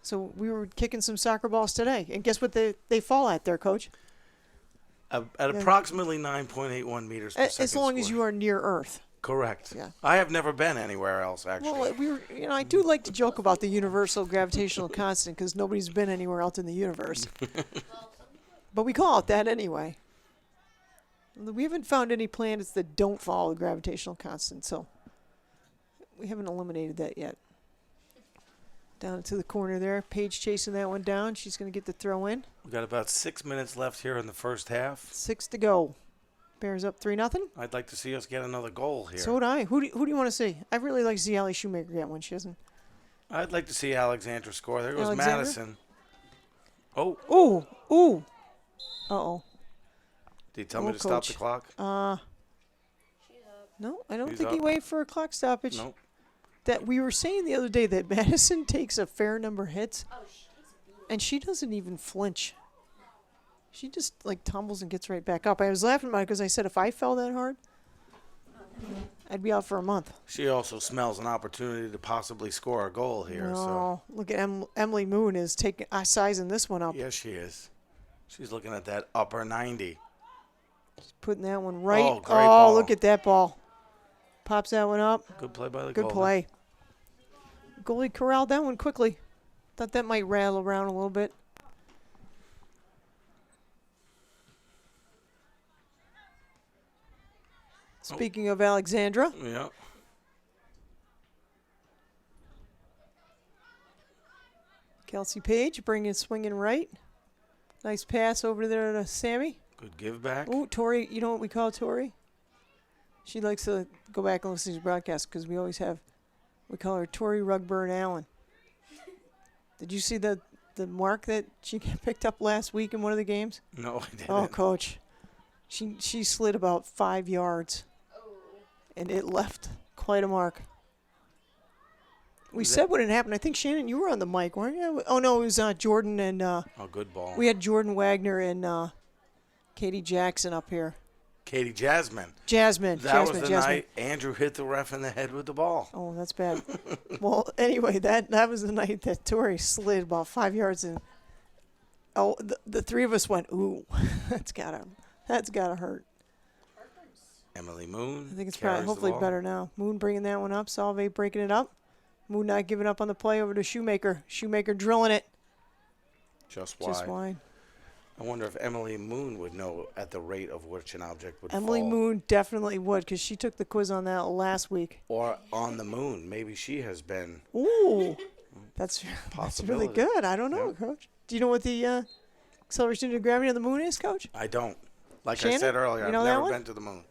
So we were kicking some soccer balls today, and guess what they fall at there, Coach? At approximately 9.81 meters per second As long as square. you are near Earth. Correct. Yeah. I have never been anywhere else, actually. Well, we were, I do like to joke about the universal gravitational constant because nobody's been anywhere else in the universe. But we call it that anyway. We haven't found any planets that don't follow the gravitational constant, so we haven't eliminated that yet. Down to the corner there, Paige chasing that one down. She's going to get the throw in. We've got about 6 minutes left here in the first half. 6 to go. Bears up 3-0. I'd like to see us get another goal here. So would I. Who do you want to see? I'd really like to see Allie Shoemaker get one. She hasn't. I'd like to see Alexandra score. There goes Alexandra? Madison. Oh, Ooh. Uh-oh. did he tell me to stop the clock? No, I don't She's think he up. waited for a clock stoppage. Nope. That we were saying the other day that Madison takes a fair number of hits, and she doesn't even flinch. She just tumbles and gets right back up. I was laughing about it because I said if I fell that hard, I'd be out for a month. She also smells an opportunity to possibly score a goal here. No, look at Emily Moon is sizing this one up. So yes, she is. She's looking at that upper 90. She's putting that one right. Oh, great ball. Look at that ball. Pops that one up. Good play by the Good goalie. play. Goalie corralled that one quickly. Thought that might rattle around a little bit. Speaking of Alexandra, Yeah. Kelsey Page bringing it swinging right. Nice pass over there to Sammy. Good give back. Ooh, Tori, you know what we call Tori? She likes to go back and listen to these broadcasts because we call her Tori Rugburn Allen. Did you see the mark that she picked up last week in one of the games? No, I didn't. Oh, Coach. She slid about 5 yards. And it left quite a mark. We said what had happened. I think, Shannon, you were on the mic, weren't you? Oh, no, it was Jordan and Oh, good ball. we had Jordan Wagner and Katie Jackson up here. Katie Jasmine. Jasmine. That was the night Andrew hit the ref in the head with the ball. Oh, that's bad. Well, anyway, that was the night that Tori slid about 5 yards and the three of us went, ooh, that's gotta hurt. Emily Moon. I think it's carries probably the hopefully ball. better now. Moon bringing that one up. Solvay breaking it up. Moon not giving up on the play over to Shoemaker. Shoemaker drilling it. Just wide. Just wide. I wonder if Emily Moon would know at the rate of which an object would Emily fall. Moon definitely would because she took the quiz on that last week. Or on the moon. Maybe she has been. Ooh, that's really Possibility. good. I don't know, Yeah. Coach. Do you know what the acceleration due to gravity on the moon is, Coach? I don't. Like Shannon? I said earlier, You know I've that never one? been to the moon.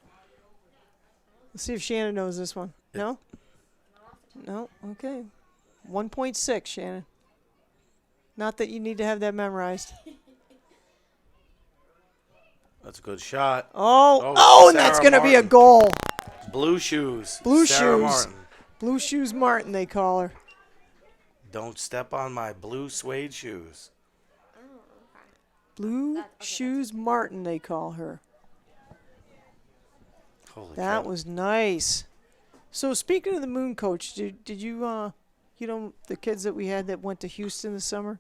Let's see if Shannon knows this one. No? No? Okay. 1.6, Shannon. Not that you need to have that memorized. That's a good shot. Oh, and Sarah that's going to be a Martin. goal. Blue shoes. Blue Sarah shoes. Martin. Blue Shoes Martin, they call her. Don't step on my blue suede shoes. Blue Shoes Martin, they call her. Holy That cow. was nice. So speaking of the moon, Coach, did you the kids that we had that went to Houston this summer?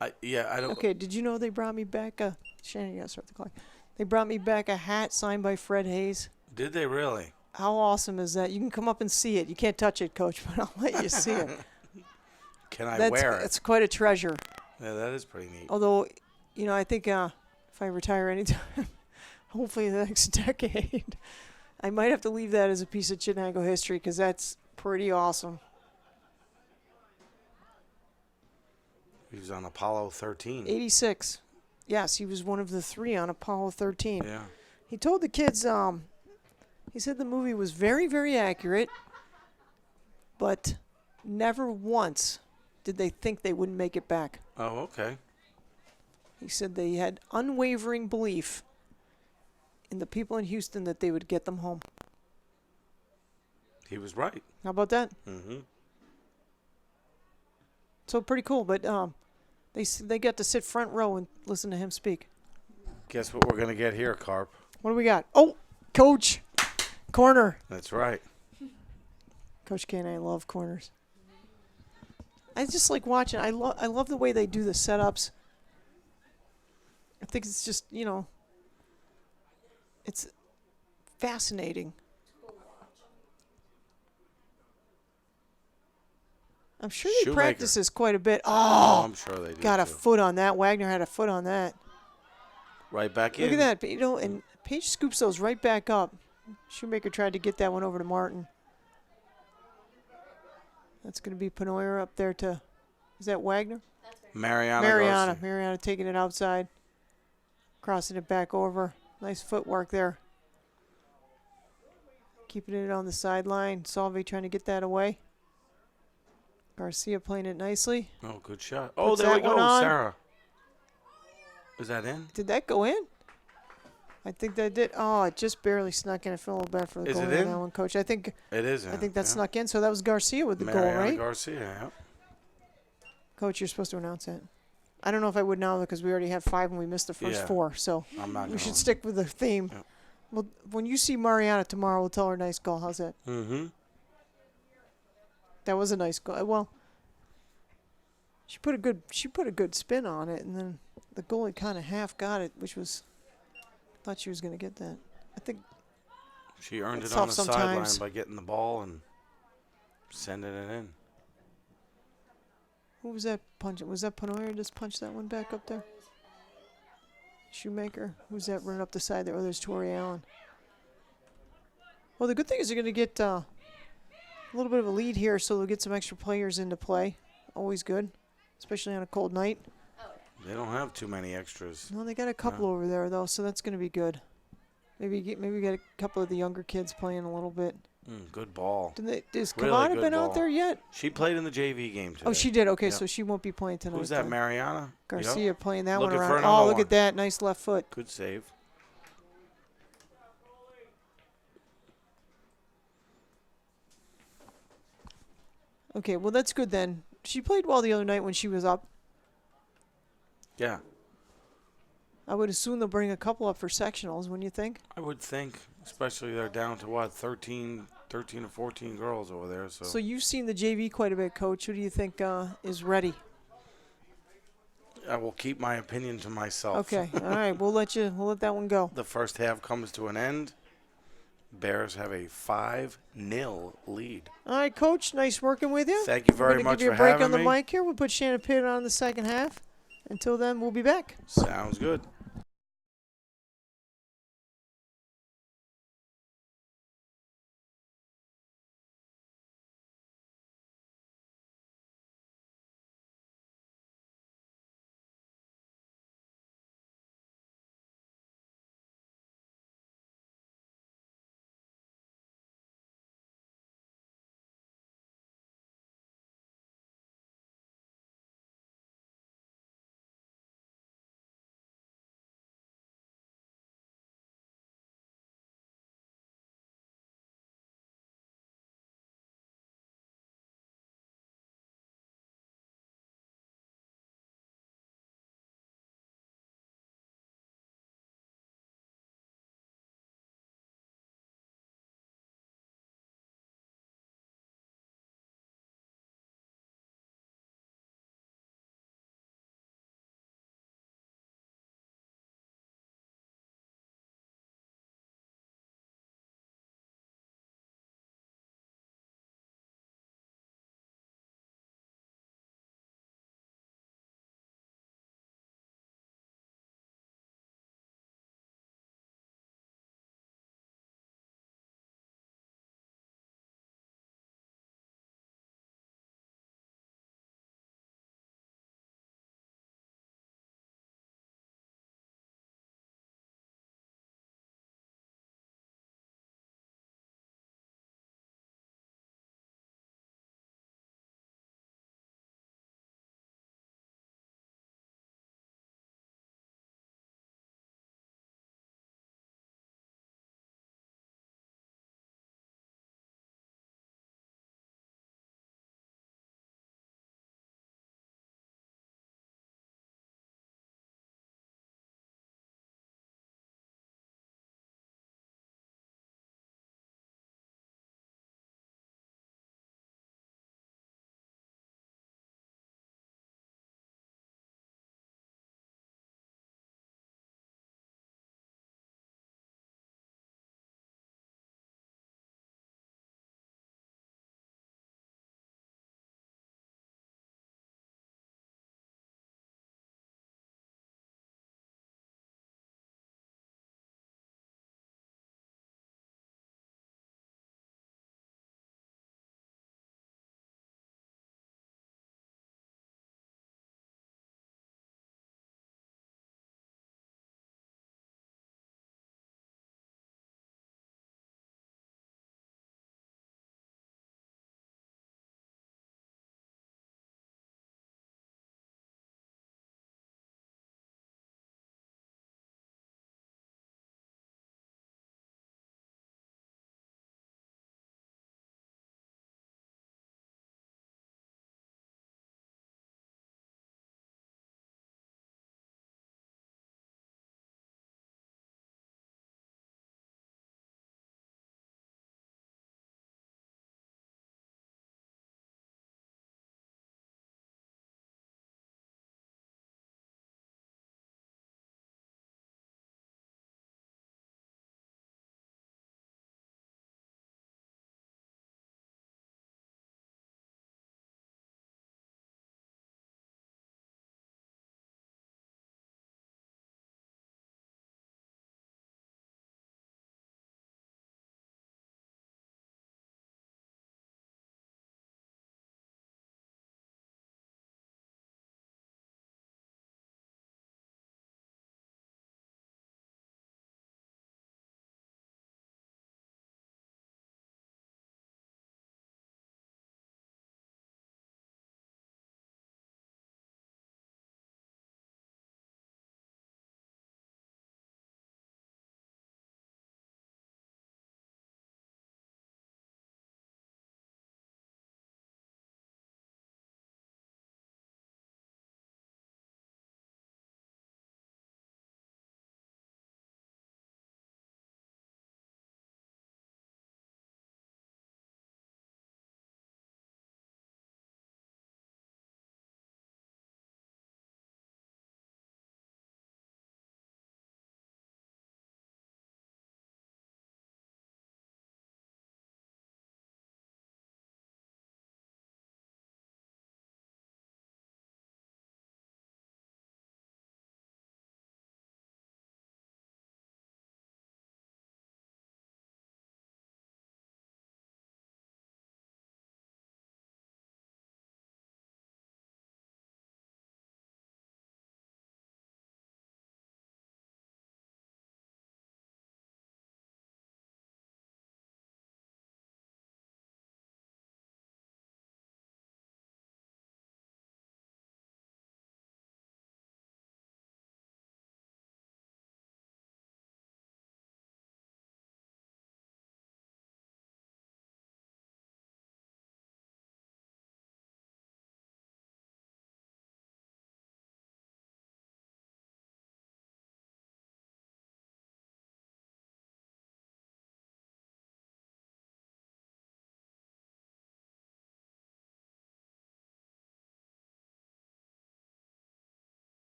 I don't. Okay, did you know they brought me back a Shannon? You gotta start the clock. They brought me back a hat signed by Fred Hayes. Did they really? How awesome is that? You can come up and see it. You can't touch it, Coach, but I'll let you see it. Can I wear it? It's quite a treasure. Yeah, that is pretty neat. Although, I think if I retire anytime, hopefully the next decade, I might have to leave that as a piece of Chittenango history because that's pretty awesome. He was on Apollo 13. 86. Yes, he was one of the 3 on Apollo 13. Yeah. He told the kids, he said the movie was very, very accurate, but never once did they think they wouldn't make it back. Oh, okay. He said they had unwavering belief in the people in Houston that they would get them home. He was right. How about that? Mm-hmm. So pretty cool, but they got to sit front row and listen to him speak. Guess what we're going to get here, Carp? What do we got? Oh, Coach, corner. That's right. Coach K and I love corners. I just like watching. I love the way they do the setups. I think it's just, it's fascinating. I'm sure he Shoemaker. practices quite a bit. Oh, I'm sure they do. Got a too. foot on that. Wagner had a foot on that. Right back in. Look at that. And Page scoops those right back up. Shoemaker tried to get that one over to Martin. That's going to be Penoyer up there to, is that Wagner? Mariana. Mariana taking it outside. Crossing it back over. Nice footwork there. Keeping it on the sideline. Solvay trying to get that away. Garcia playing it nicely. Oh, good shot. Oh, Puts there we that one go, on. Sarah. Is that in? Did that go in? I think that did. Oh, it just barely snuck in. I feel a little bad for the Is goal it on in? that one, Coach. I think It is in. that snuck in. So that was Garcia with the goal, Mariana right? Garcia, yeah. Coach, you're supposed to announce that. I don't know if I would now because we already have 5 and we missed the first Yeah. 4. So I'm not we should going. stick with the theme. Yeah. Well, when you see Mariana tomorrow, we'll tell her nice goal. How's that? Mm-hmm. That was a nice goal. Well, she put a good spin on it, and then the goalie kind of half got it, which was thought she was going to get that. I think She earned It's it on tough the sideline sometimes. by getting the ball and sending it in. who was that punching? Was that Penoyer just punched that one back up there? Shoemaker. Who's that running up the side there? Oh, there's Tori Allen. Well, the good thing is they're going to get a little bit of a lead here, so they'll get some extra players into play. Always good, especially on a cold night. They don't have too many extras. No, they got a couple over there though, so that's going to be good. Maybe get a couple of the younger kids playing a little bit. Good ball. Has Really Kavada good been ball. out there yet? She played in the JV game today. Oh, she did. Okay, Yep. so she won't be playing tonight. Who's that, then. Mariana? Garcia Yep. playing that Looking one for around. another Oh, look one. at that. Nice left foot. Good save. Okay, well, that's good then. She played well the other night when she was up. Yeah, I would assume they'll bring a couple up for sectionals, wouldn't you think? I would think, especially they're down to, what, 13 or 14 girls over there. So you've seen the JV quite a bit, Coach. Who do you think is ready? I will keep my opinion to myself. Okay, all right. We'll let that one go. The first half comes to an end. Bears have a 5-0 lead. All right, Coach. Nice working with you. Thank you We're very gonna much give you for a break having on the me. mic here. We'll put Shannon Pitt on the second half. Until then, we'll be back. Sounds good.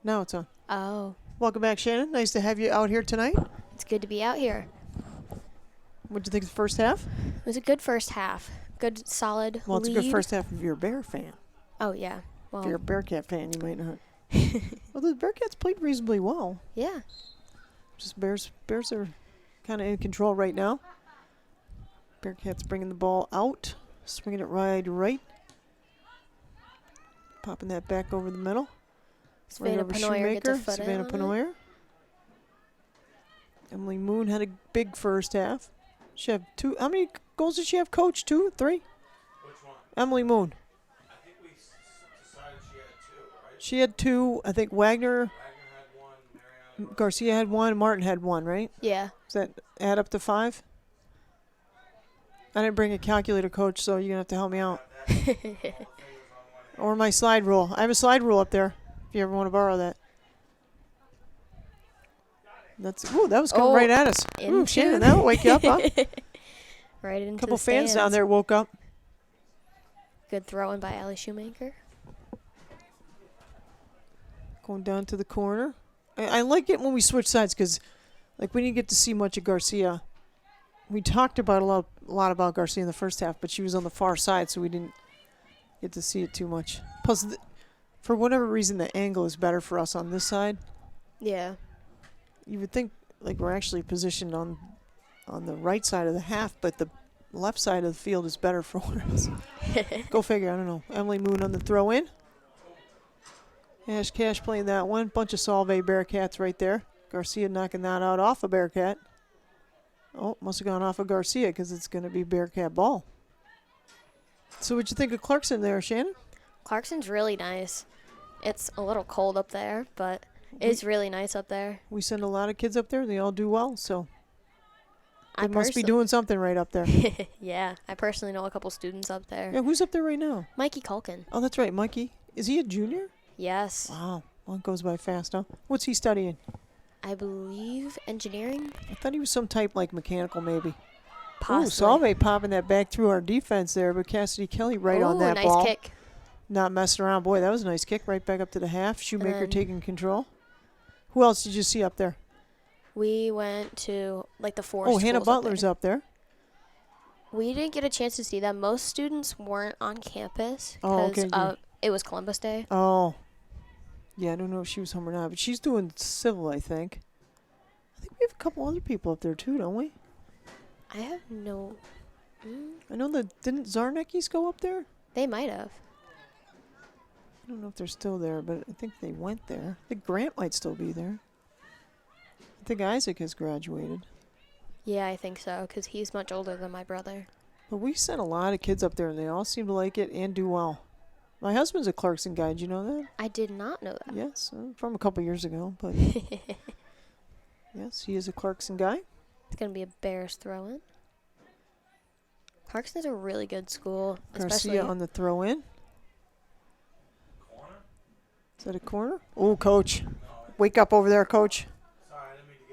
Now it's on. Oh, Welcome back, Shannon. Nice to have you out here tonight. it's good to be out here. What'd you think of the first half? It was a good first half. Good, solid Well, it's lead. a good first half if you're a Bear fan. Oh, yeah. If you're a Well, Bearcat fan, you might not. Well, the Bearcats played reasonably well. yeah. Just Bears are kind of in control right now. Bearcats bringing the ball out, swinging it right. Popping that back over the middle. Savannah over Penoyer gets a Shoemaker, foot in Savannah on it. Penoyer. Emily Moon had a big first half. She had 2. How many goals did she have, Coach? 2, 3? Which one? Emily Moon. I think we decided she had 2, right? She had 2. I think Wagner, Wagner had 1, Mariana. Garcia had 1, Martin had 1, right? Yeah. Does that add up to 5? I didn't bring a calculator, Coach, so you're going to have to help me out. Or my slide rule. I have a slide rule up there if you ever want to borrow that. That was coming right at us. Ooh, into- Shannon, that'll wake you up, huh? Right into A couple the fans down stands. there woke up. Good throw-in by Allie Shoemaker. Going down to the corner. I like it when we switch sides because, like, we didn't get to see much of Garcia. We talked about a lot about Garcia in the first half, but she was on the far side, so we didn't get to see it too much. Plus, for whatever reason, the angle is better for us on this side. Yeah. You would think, like, we're actually positioned on the right side of the half, but the left side of the field is better for us. Go figure. I don't know. Emily Moon on the throw in. Ash Cash playing that one. Bunch of Solvay Bearcats right there. Garcia knocking that out off a Bearcat. Oh, must have gone off of Garcia because it's going to be Bearcat ball. So what'd you think of Clarkson there, Shannon? Clarkson's really nice. It's a little cold up there, but it's really nice up there. We send a lot of kids up there. And they all do well, so I they must be perso- doing something right up there. Yeah, I personally know a couple students up there. Yeah, who's up there right now? Mikey Culkin. Oh, that's right, Mikey. Is he a junior? Yes. Wow. Well, it goes by fast, huh? What's he studying? I believe engineering. I thought he was some type like mechanical, maybe. Ooh, Possibly. Solvay popping that back through our defense there, but Cassidy Kelly right on Ooh, that nice ball. kick. Not messing around. Boy, that was a nice kick right back up to the half. Shoemaker then- taking control. Who else did you see up there? We went to like the four. Oh, Hannah schools Butler's up up there. there. We didn't get a chance to see them. Most students weren't on campus Oh, because okay, it was Columbus Day. Oh. Yeah, I don't know if she was home or not, but she's doing civil, I think. I think we have a couple other people up there too, don't we? I have no. I know that didn't Zarnecki's go up there? They might have. I don't know if they're still there, but I think they went there. I think Grant might still be there. I think Isaac has graduated. Yeah, I think so because he's much older than my brother. But we sent a lot of kids up there, and they all seem to like it and do well. My husband's a Clarkson guy. Did you know that? I did not know that. Yes, from a couple years ago. But yes, he is a Clarkson guy. It's gonna be a Bears throw-in. Clarkson's a really good school, especially. Garcia on the throw in. Is that a corner? Oh, coach. Wake up over there, coach.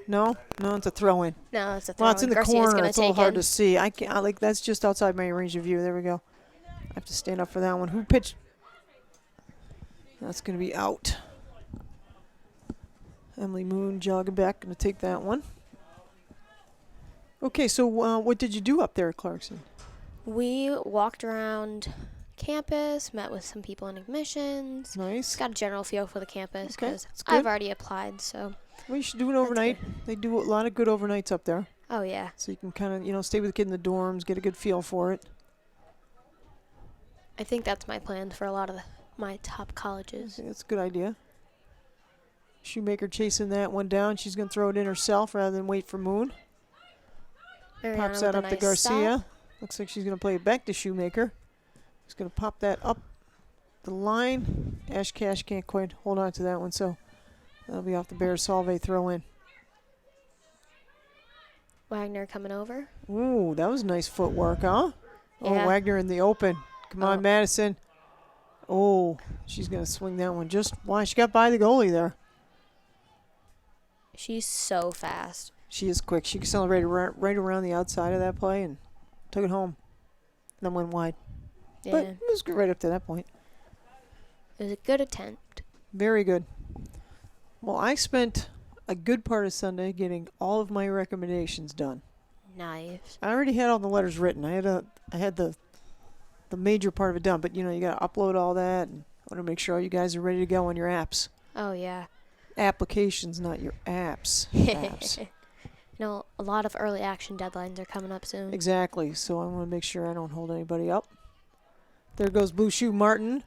No, it's a throw in. No, it's a Well, throw-in. it's in the Garcia's corner. gonna It's a little take hard in. to see. I can't. Like that's just outside my range of view. There we go. I have to stand up for that one. Who pitched? That's going to be out. Emily Moon jogging back. Going to take that one. Okay, so what did you do up there at Clarkson? We walked around campus, met with some people in admissions. Nice. Just got a general feel for the campus Okay, because that's good. I've already applied. So. Well, you should do an overnight. They do a lot of good overnights up there. Oh yeah. So you can kind of, stay with the kid in the dorms, get a good feel for it. I think that's my plan for a lot of my top I colleges. think that's a good idea. Shoemaker chasing that one down. She's going to throw it in herself rather than wait for Moon. Mariana Pops that with up a to nice Garcia. stop. Looks like she's going to play it back to Shoemaker. She's going to pop that up the line. Ash Cash can't quite hold on to that one, so that'll be off the Bears. Solvay throw in. Wagner coming over. Ooh, that was nice footwork, huh? Oh, Yeah. Wagner in the open. Come on, Oh. Madison. Oh, she's going to swing that one just why she got by the goalie there. She's so fast. She is quick. She accelerated right around the outside of that play and took it home. Then went wide. Yeah. But it was good right up to that point. It was a good attempt. Very good. Well, I spent a good part of Sunday getting all of my recommendations done. Nice. I already had all the letters written. I had the major part of it done, but you got to upload all that, and I want to make sure all you guys are ready to go on your apps. Oh, yeah. Applications, not your apps. Apps. A lot of early action deadlines are coming up soon. Exactly. So I want to make sure I don't hold anybody up. There goes Blue Shoe Martin.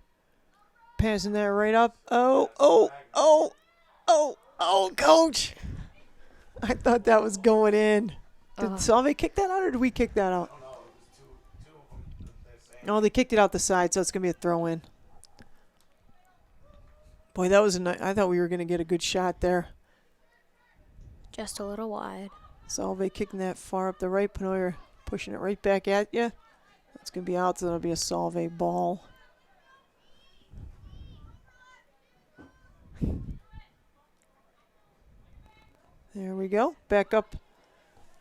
Passing that right up. Oh, Coach. I thought that was going in. Did Solvay kick that out, or did we kick that out? No, they kicked it out the side, so it's going to be a throw-in. Boy, that was I thought we were going to get a good shot there. Just a little wide. Solvay kicking that far up the right. Panoyer pushing it right back at you. It's going to be out, so that'll be a Solvay ball. There we go. Back up.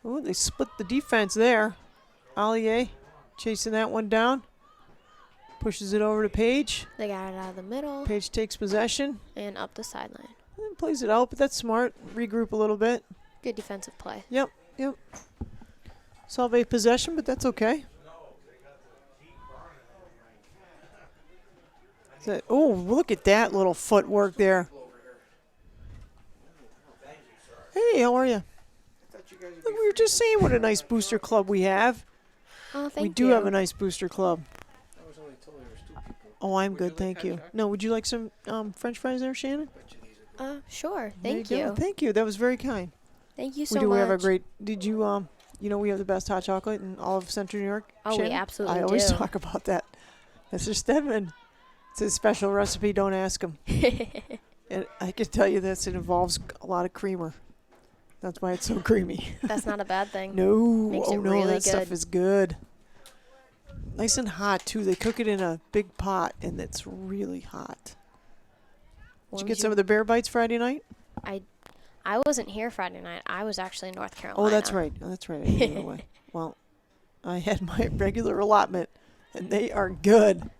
Oh, they split the defense there. Allier chasing that one down. Pushes it over to Page. They got it out of the middle. Page takes possession. And up the sideline. And plays it out, but that's smart. Regroup a little bit. Good defensive play. Yep. Solvay possession, but that's okay. Oh, look at that little footwork there. Hey, how are you? Look, we were just saying what a nice booster club we have. Oh, thank you. We do have a nice booster club. Oh, I'm good, thank you. No, would you like some French fries there, Shannon? Sure. There Thank go. you. Thank you. That was very kind. Thank you so we do much. have a great. Did you we have the best hot chocolate in all of Central New York. Oh, Shannon? we absolutely I always do. talk about that. Mr. Stedman, it's a special recipe. Don't ask him. And I can tell you this: it involves a lot of creamer. That's why it's so creamy. That's not a bad thing. No, Makes it no, really that stuff good. is good. Nice and hot too. They cook it in a big pot, and it's really hot. Did you get some of the bear bites Friday night? I wasn't here Friday night. I was actually in North Carolina. Oh, that's right. Oh, that's right. I gave it away. Well, I had my regular allotment, and they are good.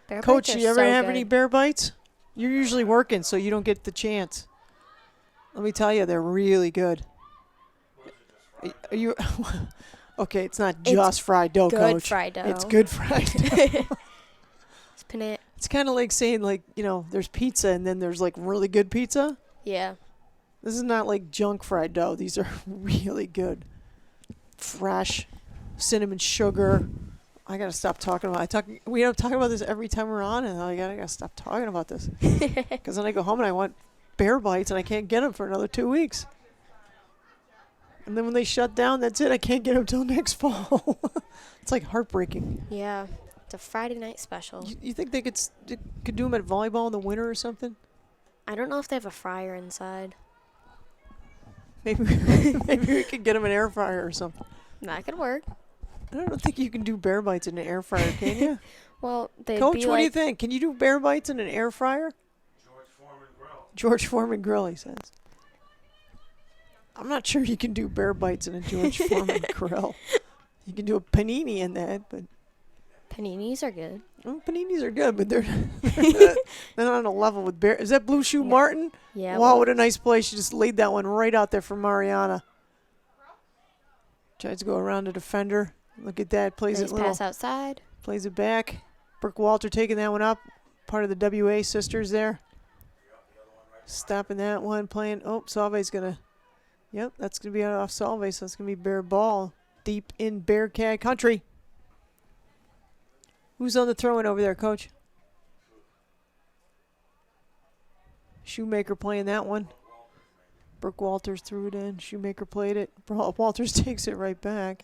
Bear Coach, bites are you ever so have good. any bear bites? You're usually working, so you don't get the chance. Let me tell you, they're really good. Are you okay? It's not just fried dough, good Coach. fried dough. It's good fried dough. It's kind of like saying, there's pizza and then there's like really good pizza. Yeah. This is not like junk fried dough. These are really good, fresh, cinnamon sugar. I gotta stop talking about. We end up talking about this every time we're on, and I gotta stop talking about this because then I go home and I want bear bites and I can't get them for another 2 weeks. And then when they shut down, that's it. I can't get them till next fall. It's like heartbreaking. Yeah. It's a Friday night special. You think they could do them at volleyball in the winter or something? I don't know if they have a fryer inside. Maybe we could get them an air fryer or something. That could work. I don't think you can do bear bites in an air fryer, can you? Well, they'd Coach, be what do you like, think? Can you do bear bites in an air fryer? George Foreman Grill, he says. I'm not sure you can do bear bites in a George Foreman Grill. You can do a panini in that, but paninis are good. paninis are good, but they're not on a level with bear. Is that Blue Shoe Martin? Yeah. Wow, what a nice play. She just laid that one right out there for Mariana. Tries to go around the defender. Look at that. Plays Nice it little. pass outside. Plays it back. Brooke Walter taking that one up. Part of the WA sisters there. Stopping that one. Playing. Oh, Solvay's going to. Yep, that's going to be off Solvay, so it's going to be bear ball. Deep in Bearcat country. Who's on the throw-in over there, Coach? Shoemaker playing that one. Brooke Walters threw it in. Shoemaker played it. Walters takes it right back.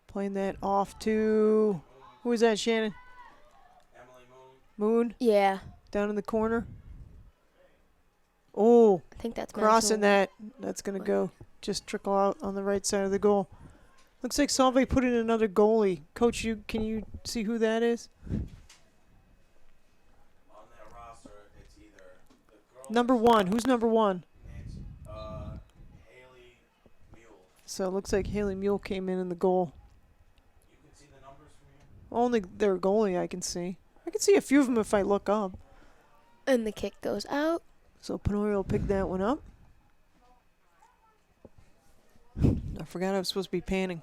Playing that off to... Who is that, Shannon? Emily Moon? Yeah. Down in the corner. Oh, I think that's crossing Maxwell. that. That's going to go. Just trickle out on the right side of the goal. Looks like Solvay put in another goalie. Coach, can you see who that is? On their roster, it's either the girl Number one. Who's number one? it's Haley Mule. So it looks like Haley Mule came in the goal. You can see the numbers from here. Only their goalie I can see. I can see a few of them if I look up. And the kick goes out. So Penoy will pick that one up. I forgot I was supposed to be panning.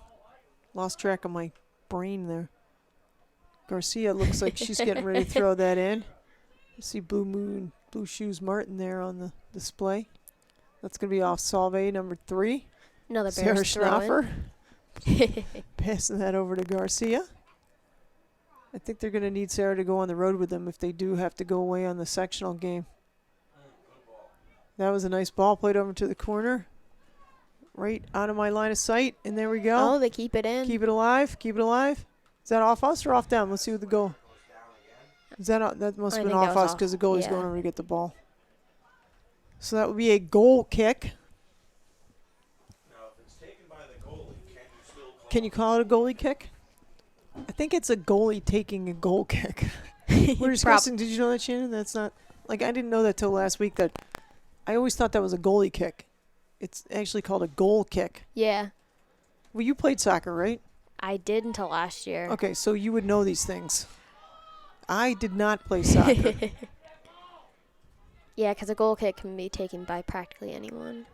Lost track of my brain there. Garcia looks like she's getting ready to throw that in. You see Blue Shoes Martin there on the display. That's going to be off Solvay, number 3. Another Sarah Bears throw in. Passing that over to Garcia. I think they're going to need Sarah to go on the road with them if they do have to go away on the sectional game. That was a nice ball played over to the corner. Right out of my line of sight. And there we go. Oh, they keep it in. Keep it alive. Keep it alive. Is that off us or off them? Let's see what the goal. Is that that must have been off us because the goalie's going over to get the ball. So that would be a goal kick. Now, if it's taken by the goalie, can you call it a goalie kick? I think it's a goalie taking a goal kick. We're discussing. Did you know that, Shannon? That's not like I didn't know that till last week. That I always thought that was a goalie kick. It's actually called a goal kick. Yeah. Well, you played soccer, right? I did until last year. Okay, so you would know these things. I did not play soccer. Yeah, because a goal kick can be taken by practically anyone,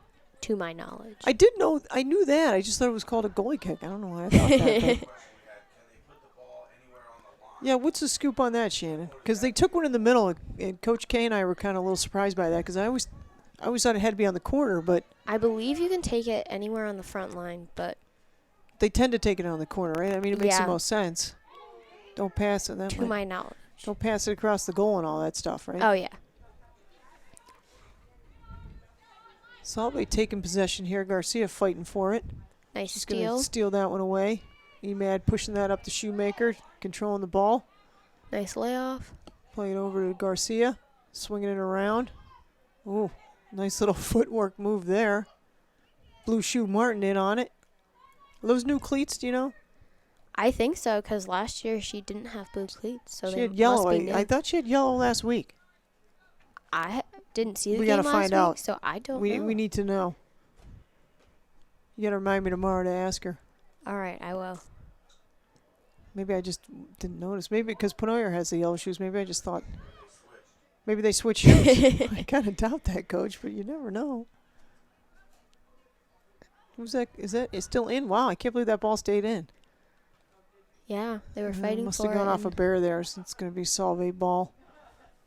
to my knowledge. I did know. I knew that. I just thought it was called a goalie kick. I don't know why I thought that. Yeah, what's the scoop on that, Shannon? Because they took one in the middle, and Coach K and I were kind of a little surprised by that because I always thought it had to be on the corner, but I believe you can take it anywhere on the front line, but they tend to take it on the corner, right? I mean, it makes the Yeah. most sense. Don't pass it. to my knowledge. Don't pass it across the goal and all that stuff, right? Oh, yeah. Solvay taking possession here. Garcia fighting for it. Nice She's going to steal. steal that one away. Emad pushing that up to Shoemaker, controlling the ball. Nice layoff. Play it over to Garcia, swinging it around. Ooh, nice little footwork move there. Blue Shoe Martin in on it. Are those new cleats, do you know? I think so, because last year she didn't have blue cleats, so She they had yellow. must be new. I thought she had yellow last week. I didn't see the We game gotta last find week, out. so I don't We know. need to know. You got to remind me tomorrow to ask her. All right, I will. Maybe I just didn't notice. Maybe because Penoyer has the yellow shoes. Maybe I just thought. Maybe they switched shoes. I kind of doubt that, Coach, but you never know. Who's that? It's still in? Wow, I can't believe that ball stayed in. Yeah, they were fighting Must for have gone it. off a bear there, so it's going to be Solvay ball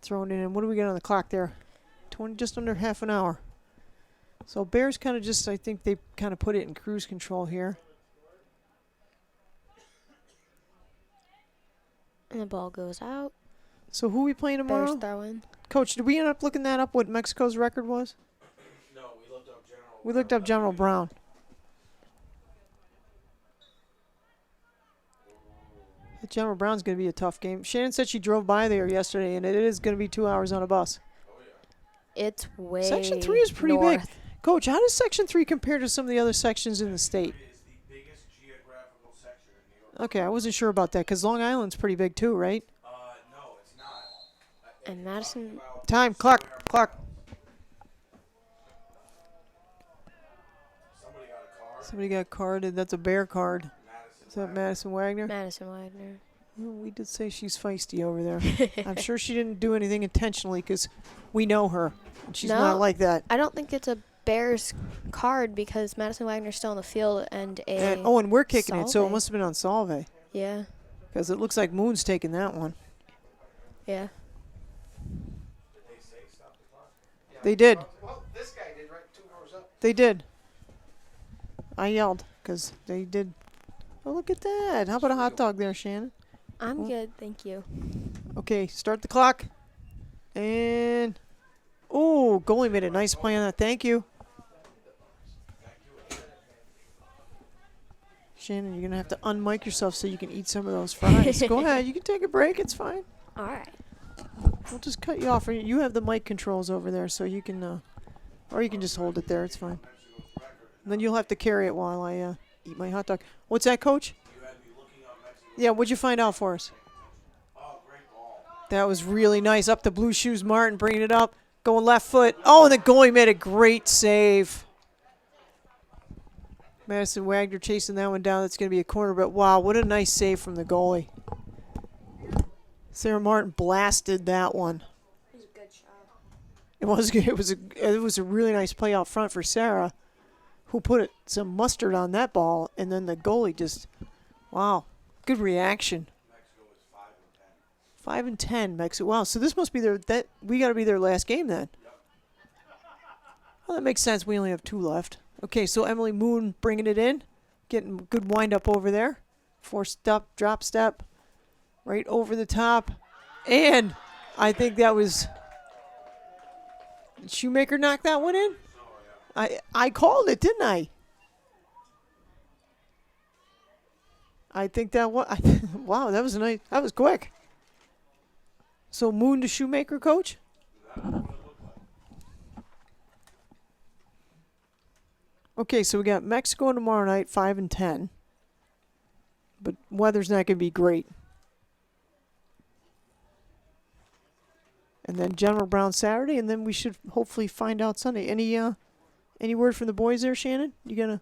thrown in. And what do we got on the clock there? 20, just under half an hour. So Bears kind of just, I think they kind of put it in cruise control here. And the ball goes out. So who are we playing tomorrow? Bears throw in. Coach, did we end up looking that up, what Mexico's record was? No, we looked up General. We looked up General Brown. General Brown's going to be a tough game. Shannon said she drove by there yesterday, and it is going to be 2 hours on a bus. It's way Section 3 is pretty north. big. Coach, how does Section 3 compare to some of the other sections in the state? It is the biggest geographical section in New York. Okay, I wasn't sure about that because Long Island's pretty big too, right? No, it's not. And Madison, Time, clock. Somebody got a card. Somebody got carded. That's a bear card. Is that Madison Wagner? Madison Wagner. Well, we did say she's feisty over there. I'm sure she didn't do anything intentionally because we know her. And she's not No. like that. I don't think it's a Bears card because Madison Wagner's still on the field and And we're kicking it, so it Solvay. must have been on Solvay Yeah, because it looks like Moon's taking that one. yeah. They did. Well, this guy did right 2 hours up. They did. I yelled because they did. Oh, look at that. How about a hot dog there, Shannon? I'm good, thank you. Okay, start the clock. And, oh, goalie made a nice play on that. Thank you. Shannon, you're going to have to unmic yourself so you can eat some of those fries. Go ahead. You can take a break. It's fine. All right. We'll just cut you off. You have the mic controls over there, so you can, or you can just hold it there. It's fine. And then you'll have to carry it while I eat my hot dog. What's that, Coach? Yeah, what'd you find out for us? That was really nice. Up to Blue Shoes Martin, bringing it up. Going left foot. Oh, and the goalie made a great save. Madison Wagner chasing that one down. That's going to be a corner, but wow, what a nice save from the goalie. Sarah Martin blasted that one. It was a good shot. It was a really nice play out front for Sarah, who put some mustard on that ball, and then the goalie just, wow, good reaction. Mexico is 5 and 10. 5-10, Mexico. Wow, so this must be we got to be their last game then. Yep. Well, that makes sense. We only have 2 left. Okay, so Emily Moon bringing it in, getting good wind up over there. 4-step, drop step, right over the top, and I think that was. Did Shoemaker knock that one in? I called it, didn't I? I think that was. Wow, that was nice. That was quick. So Moon to Shoemaker, coach? Okay, so we got Mexico tomorrow night, 5 and 10. But weather's not going to be great. And then General Brown Saturday, and then we should hopefully find out Sunday. Any word from the boys there, Shannon? You got a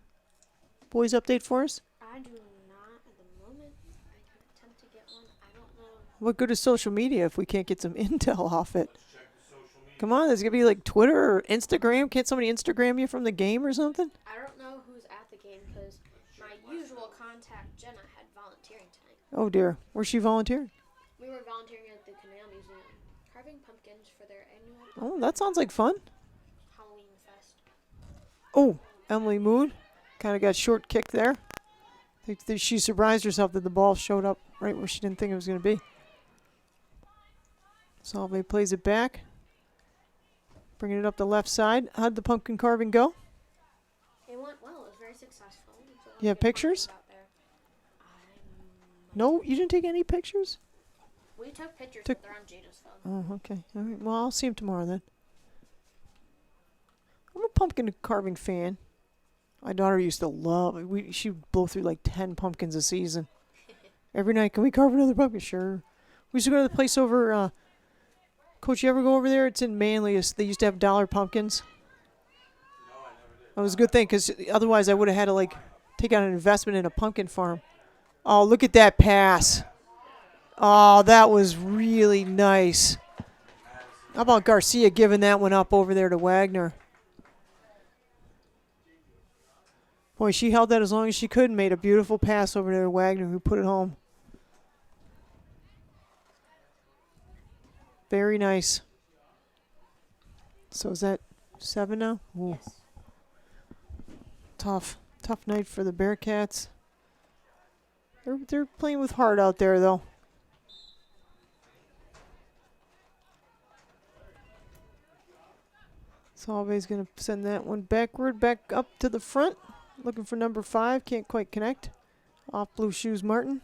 boys update for us? I do not at the moment. I could attempt to get one. I don't know. What good is social media if we can't get some intel off it? Let's check the social media. Come on, there's going to be like Twitter or Instagram. Can't somebody Instagram you from the game or something? I don't know who's at the game because my usual contact, Jenna, had volunteering tonight. Oh, dear. Where's she volunteering? We were volunteering at the Canal Museum, carving pumpkins for their annual Oh, that sounds like fun. Halloween fest. Oh, Emily Moon kind of got short kick there. I think that she surprised herself that the ball showed up right where she didn't think it was going to be. Solvay plays it back. Bringing it up the left side. How'd the pumpkin carving go? It went well. It was very successful. You have pictures? Out there. No, you didn't take any pictures? We took pictures, Took- but they're on Jada's phone. Oh, okay. All right. Well, I'll see him tomorrow then. I'm a pumpkin carving fan. My daughter used to love it. She'd blow through like 10 pumpkins a season. Every night, can we carve another pumpkin? Sure. We used to go to the place over, Coach, you ever go over there? It's in Manly. They used to have $1 pumpkins. No, I never did. That was a good thing because otherwise I would have had to like take out an investment in a pumpkin farm. Oh, look at that pass. Oh, that was really nice. How about Garcia giving that one up over there to Wagner? Boy, she held that as long as she could and made a beautiful pass over there to Wagner, who put it home. Very nice. So is that 7 now? Ooh. Yes. Tough night for the Bearcats. They're playing with heart out there, though. Solvay's going to send that one back up to the front. Looking for number 5. Can't quite connect. Off Blue Shoes Martin.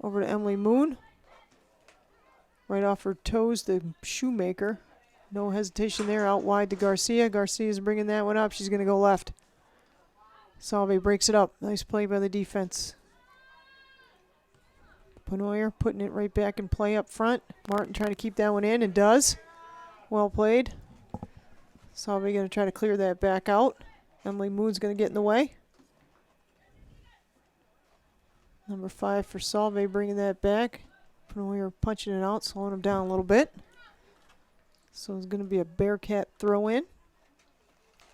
Over to Emily Moon. Right off her toes, the Shoemaker. No hesitation there. Out wide to Garcia. Garcia's bringing that one up. She's going to go left. Solvay breaks it up. Nice play by the defense. Penoyer putting it right back in play up front. Martin trying to keep that one in and does. Well played. Solvay going to try to clear that back out. Emily Moon's going to get in the way. Number 5 for Solvay bringing that back. Penoyer punching it out, slowing him down a little bit. So it's going to be a Bearcat throw in.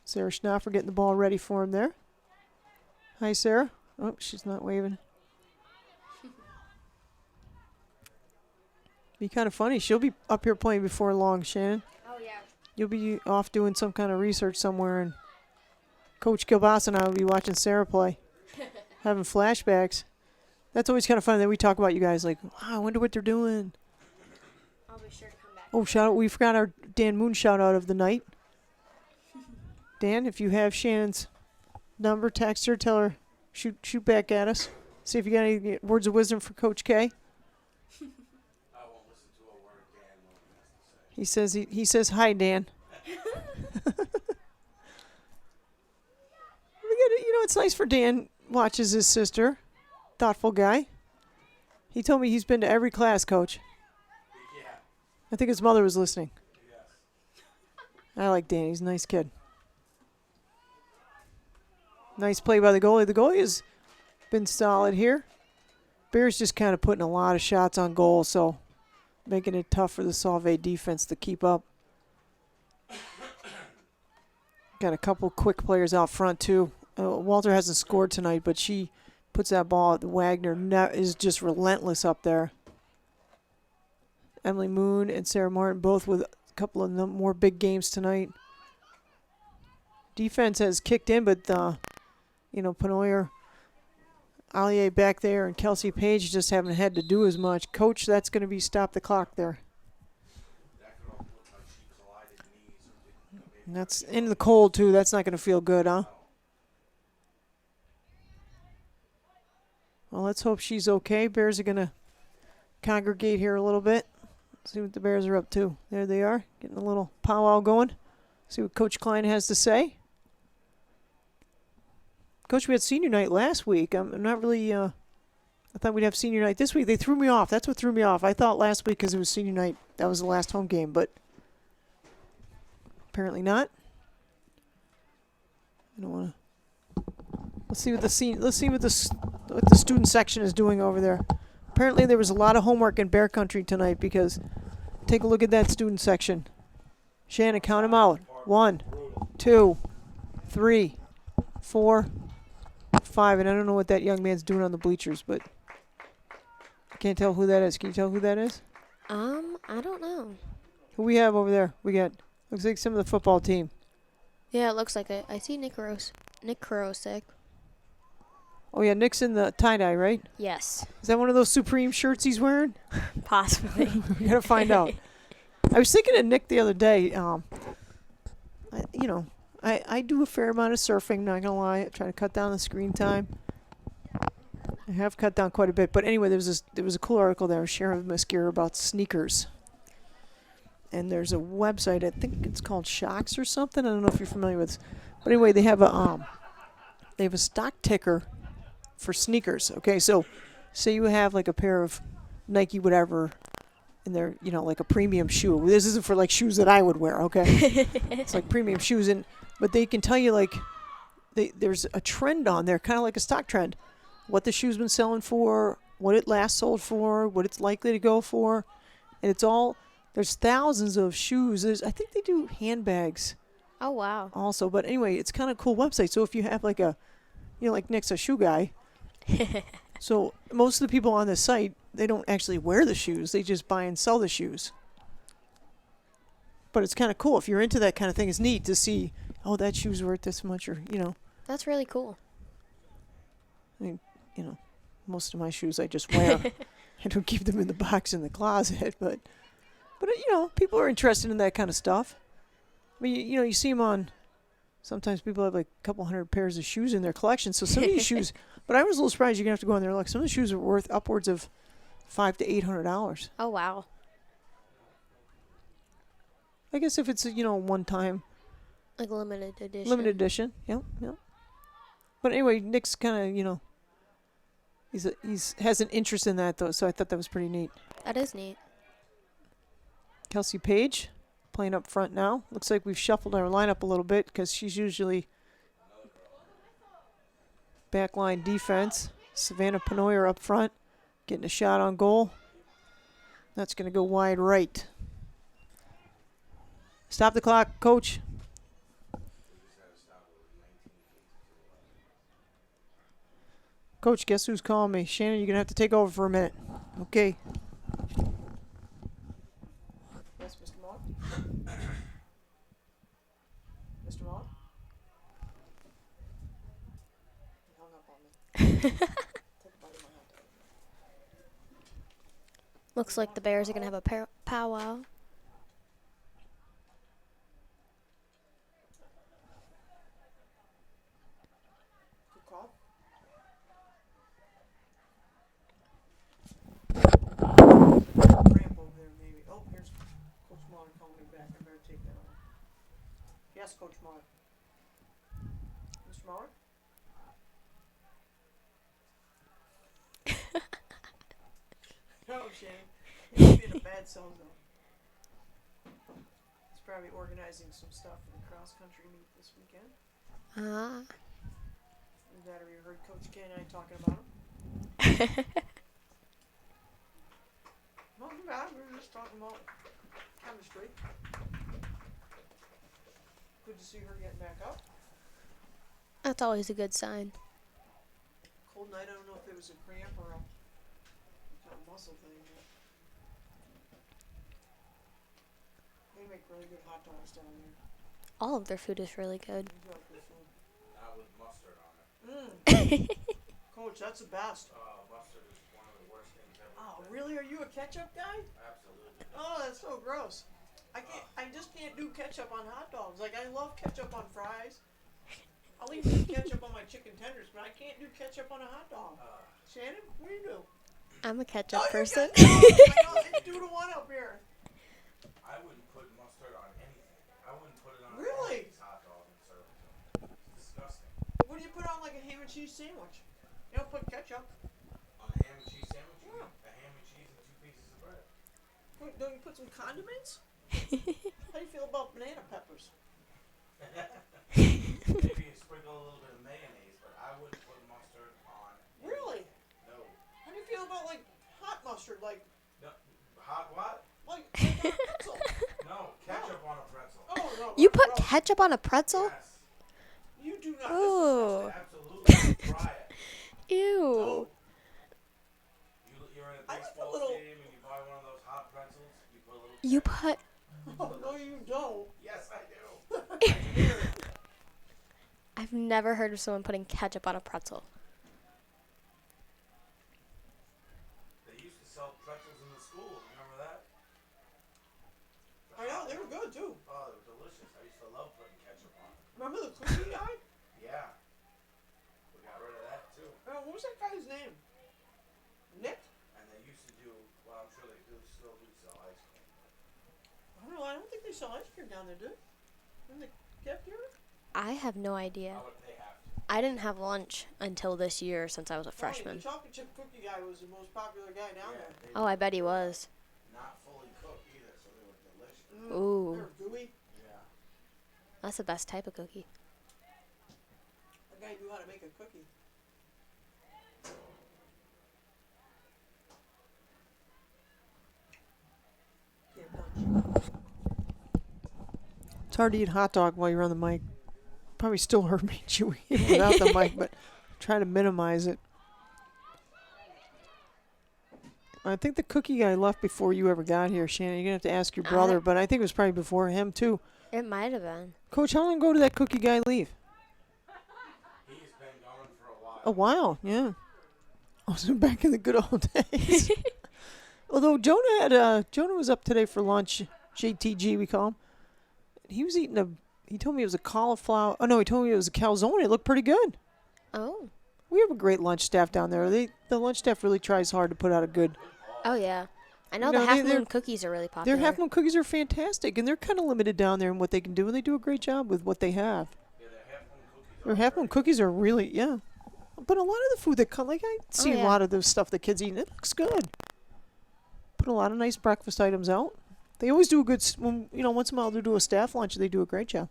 Sarah Schnaffer getting the ball ready for him there. Hi, Sarah. Oh, she's not waving. Be kind of funny. She'll be up here playing before long, Shannon. Oh, yeah. You'll be off doing some kind of research somewhere, and Coach Kilbasa and I will be watching Sarah play, having flashbacks. That's always kind of fun that we talk about you guys like, wow, I wonder what they're doing. I'll be sure to come back. Oh, shout out. We forgot our Dan Moon shout out of the night. Dan, if you have Shannon's number, text her, tell her, shoot back at us. See if you got any words of wisdom for Coach K. I won't listen to a word Dan has to say. He says hi, Dan. It's nice for Dan watches his sister. Thoughtful guy. He told me he's been to every class, Coach. Yeah. I think his mother was listening. Yes. I like Dan. He's a nice kid. Nice play by the goalie. The goalie has been solid here. Bears just kind of putting a lot of shots on goal, so making it tough for the Solvay defense to keep up. Got a couple quick players out front, too. Walter hasn't scored tonight, but she puts that ball at Wagner. Is just relentless up there. Emily Moon and Sarah Martin both with a couple of more big games tonight. Defense has kicked in, but, Penoyer, Allier back there, and Kelsey Page just haven't had to do as much. Coach, that's going to be stop the clock there. And that's in the cold, too. That's not going to feel good, huh? Well, let's hope she's okay. Bears are going to congregate here a little bit. See what the Bears are up to. There they are, getting a little powwow going. See what Coach Klein has to say. Coach, we had senior night last week. I'm not really, I thought we'd have senior night this week. They threw me off. That's what threw me off. I thought last week because it was senior night, that was the last home game, but apparently not. I don't want to. Let's see what the student section is doing over there. Apparently there was a lot of homework in Bear Country tonight because take a look at that student section. Shannon, count them out. 1, 2, 3, 4, 5. And I don't know what that young man's doing on the bleachers, but I can't tell who that is. Can you tell who that is? I don't know. Who we have over there? We got, looks like some of the football team. Yeah, it looks like it. I see Nick Kurosek. Oh, yeah, Nick's in the tie-dye, right? Yes. Is that one of those Supreme shirts he's wearing? Possibly. We got to find out. I was thinking of Nick the other day. I do a fair amount of surfing, not going to lie. I try to cut down the screen time. I have cut down quite a bit. But anyway, there was a cool article there, Sharon Mascara, about sneakers. And there's a website, I think it's called Shocks or something. I don't know if you're familiar with. But anyway, they have a stock ticker for sneakers. Okay, so say you have like a pair of Nike whatever, and they're like a premium shoe. This isn't for like shoes that I would wear. Okay, it's like premium shoes, but they can tell you like there's a trend on there, kind of like a stock trend, what the shoe's been selling for, what it last sold for, what it's likely to go for, and it's all. There's thousands of shoes. I think they do handbags. Oh, wow. Also, but anyway, it's kind of a cool website. So if you have like like Nick's a shoe guy. So most of the people on this site, they don't actually wear the shoes. They just buy and sell the shoes. But it's kind of cool. If you're into that kind of thing, it's neat to see, oh, that shoe's worth this much or, That's really cool. I mean, most of my shoes I just wear. I don't keep them in the box in the closet, but people are interested in that kind of stuff. I mean, you see them on. Sometimes people have like a couple hundred pairs of shoes in their collection. So some of these shoes, but I was a little surprised you're gonna have to go in there. Like some of the shoes are worth upwards of $500 to $800. Oh, wow. I guess if it's one time. Like limited edition. Limited edition. Yep. But anyway, Nick's kind of he's has an interest in that though, so I thought that was pretty neat. That is neat. Kelsey Page playing up front now. Looks like we've shuffled our lineup a little bit because she's usually backline defense. Savannah Penoyer up front, getting a shot on goal. That's going to go wide right. Stop the clock, Coach. Coach, guess who's calling me? Shannon, you're going to have to take over for a minute. Okay. Yes, Mr. Moore? Mr. Moore? He hung up on me. Looks like the Bears are going to have a powwow. Good call. Ramp over there, maybe. Oh, here's Coach Muller calling me back. I better take that on. Yes, Coach Muller. Mr. Muller? No, Shane. He's in a bad zone, though. He's probably organizing some stuff for the cross-country meet this weekend. Ah. You gotta heard Coach K and I talking about him. Well, too bad. We were just talking about chemistry. good to see her getting back up. That's always a good sign. Cold night, I don't know if it was a cramp or a kind of muscle thing. But they make really good hot dogs down there. All of their food is really good. They do have good food. Not with mustard on it. Coach, that's the best. Mustard is one of the worst things ever. Oh, really? Are you a ketchup guy? Absolutely. Oh, that's so gross. I just can't do ketchup on hot dogs. Like, I love ketchup on fries. I'll even do ketchup on my chicken tenders, but I can't do ketchup on a hot dog. Shannon, what do you do? I'm a ketchup Oh, person. Oh my God, it's 2-1 up here. I wouldn't put mustard on anything. I wouldn't put it on Really? anybody's hot dog and serve it to them. It's disgusting. What do you put on like a ham and cheese sandwich? You don't put ketchup. On a ham and cheese sandwich, you Yeah. eat a ham and cheese and 2 pieces of bread. Don't you put some condiments? How do you feel about banana peppers? Maybe you sprinkle a little bit of mayonnaise, but I wouldn't put mustard on. Really? No. How do you feel about like hot mustard? Like No. Hot what? on a pretzel? No. Ketchup on a pretzel. Oh no. You put gross. ketchup on a pretzel? Yes. You do not. Ooh. Absolutely. Try it. Ew. You're in a I like a baseball little- stadium and you buy one of those hot pretzels. You put a little. You ketchup. put. Oh, no, you don't. Yes, I do. I've never heard of someone putting ketchup on a pretzel. They used to sell pretzels in the school. Remember that? I know they were good too. Oh, they were delicious. I used to love putting ketchup on them. Remember the cookie guy? Yeah. We got rid of that too. What was that guy's name? Nick? And they used to do, well, I'm sure they still do sell ice cream. I don't know. I don't think they sell ice cream down there, do? In the cafeteria? I have no idea. How would they have to? I didn't have lunch until this year since I was a The freshman. chocolate chip cookie guy was the most popular guy down there. They Oh, I bet he was. not fully cooked either, so they were delicious. Ooh. They were gooey. Yeah. That's the best type of cookie. That guy knew how to make a cookie. It's hard to eat hot dog while you're on the mic. Probably still hurt me chewing it without the mic, but try to minimize it. I think the cookie guy left before you ever got here, Shannon. You're going to have to ask your brother, but I think it was probably before him, too. It might have been. Coach, how long ago did that cookie guy leave? He's been gone for a while. A while, yeah. Oh, so back in the good old days. Although Jonah was up today for lunch, JTG we call him. He was eating he told me it was a cauliflower. Oh, no, he told me it was a calzone. It looked pretty good. Oh. We have a great lunch staff down there. The lunch staff really tries hard to put out a good. Oh, yeah. I know You know, the Half they're- Moon cookies are really popular. Their half moon cookies are fantastic, and they're kind of limited down there in what they can do, and they do a great job with what they have. Yeah, Their half moon cookies are really, yeah. But a lot of the food that come, like I see a yeah. lot of the stuff the kids eat, and it looks good. Put a lot of nice breakfast items out. They always do a good, once in a while they do a staff lunch, they do a great job.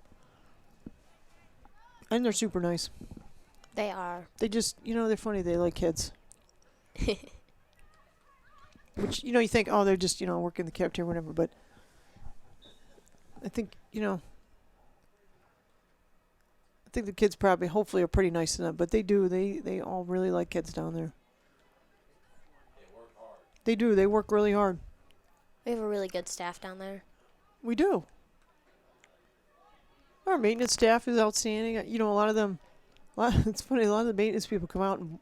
And they're super nice. They are. They just, they're funny. They like kids. Which, you think, oh, they're just, working the cafeteria or whatever. But I think, I think the kids probably, hopefully, are pretty nice to them. But they do. They all really like kids down there. They work hard. They do. They work really hard. We have a really good staff down there. We do. Our maintenance staff is outstanding. A lot of them, it's funny, a lot of the maintenance people come out and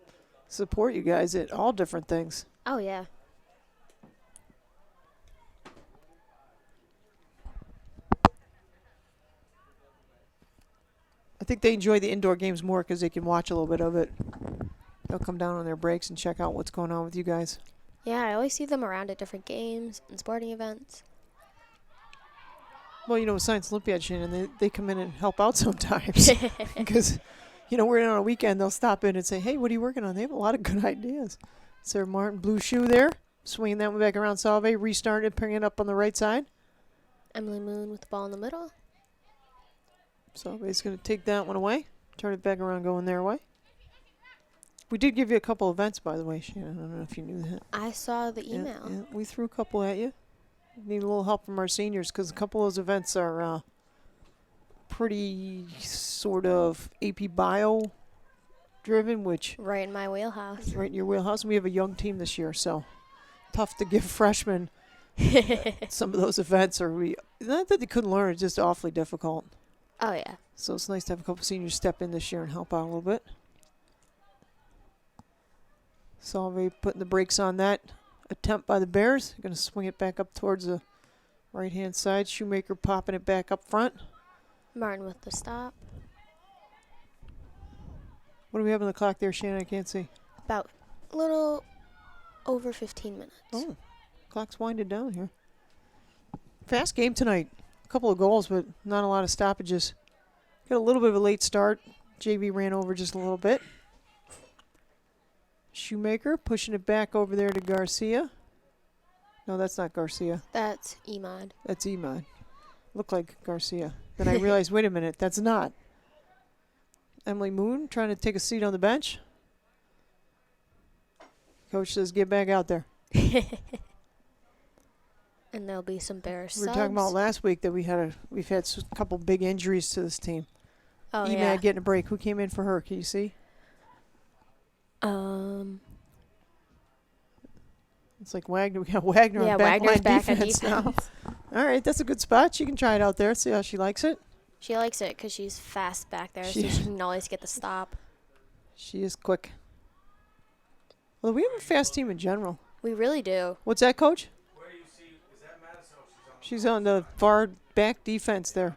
support you guys at all different things. Oh, yeah. I think they enjoy the indoor games more because they can watch a little bit of it. They'll come down on their breaks and check out what's going on with you guys. Yeah, I always see them around at different games and sporting events. Well, with Science Olympiad, Shannon, they come in and help out sometimes. Because, we're in on a weekend, they'll stop in and say, hey, what are you working on? They have a lot of good ideas. Sarah Martin, blue shoe there. Swinging that one back around Solvay. Restarted, bringing it up on the right side. Emily Moon with the ball in the middle. Solvay's going to take that one away. Turn it back around, going their way. We did give you a couple events, by the way, Shannon. I don't know if you knew that. I saw the email. Yeah, we threw a couple at you. Need a little help from our seniors because a couple of those events are pretty sort of AP Bio driven, which Right in my wheelhouse. is right in your wheelhouse. We have a young team this year, so tough to give freshmen some of those events. Not that they couldn't learn, it's just awfully difficult. Oh, yeah. So it's nice to have a couple seniors step in this year and help out a little bit. Solvay putting the brakes on that attempt by the Bears. Going to swing it back up towards the right-hand side. Shoemaker popping it back up front. Martin with the stop. What do we have on the clock there, Shannon? I can't see. About a little over 15 minutes. Oh, clock's winding down here. Fast game tonight. A couple of goals, but not a lot of stoppages. Got a little bit of a late start. JV ran over just a little bit. Shoemaker pushing it back over there to Garcia. No, that's not Garcia. That's Emad. That's Emad. Looked like Garcia. Then I realized, wait a minute, that's not. Emily Moon trying to take a seat on the bench. Coach says, get back out there. And there'll be some Bears We were subs. talking about last week that we've had a couple big injuries to this team. Oh, Emad yeah. getting a break. Who came in for her? Can you see? It's like Wagner. We got Wagner Yeah, on back Wagner's line back on defense now. defense. All right, that's a good spot. She can try it out there. See how she likes it. She likes it because she's fast back there, She- so she can always get the stop. She is quick. Well, we have a fast team in general. We really do. What's that, Coach? Where do you see? Is that Madison? She's on the far back defense there.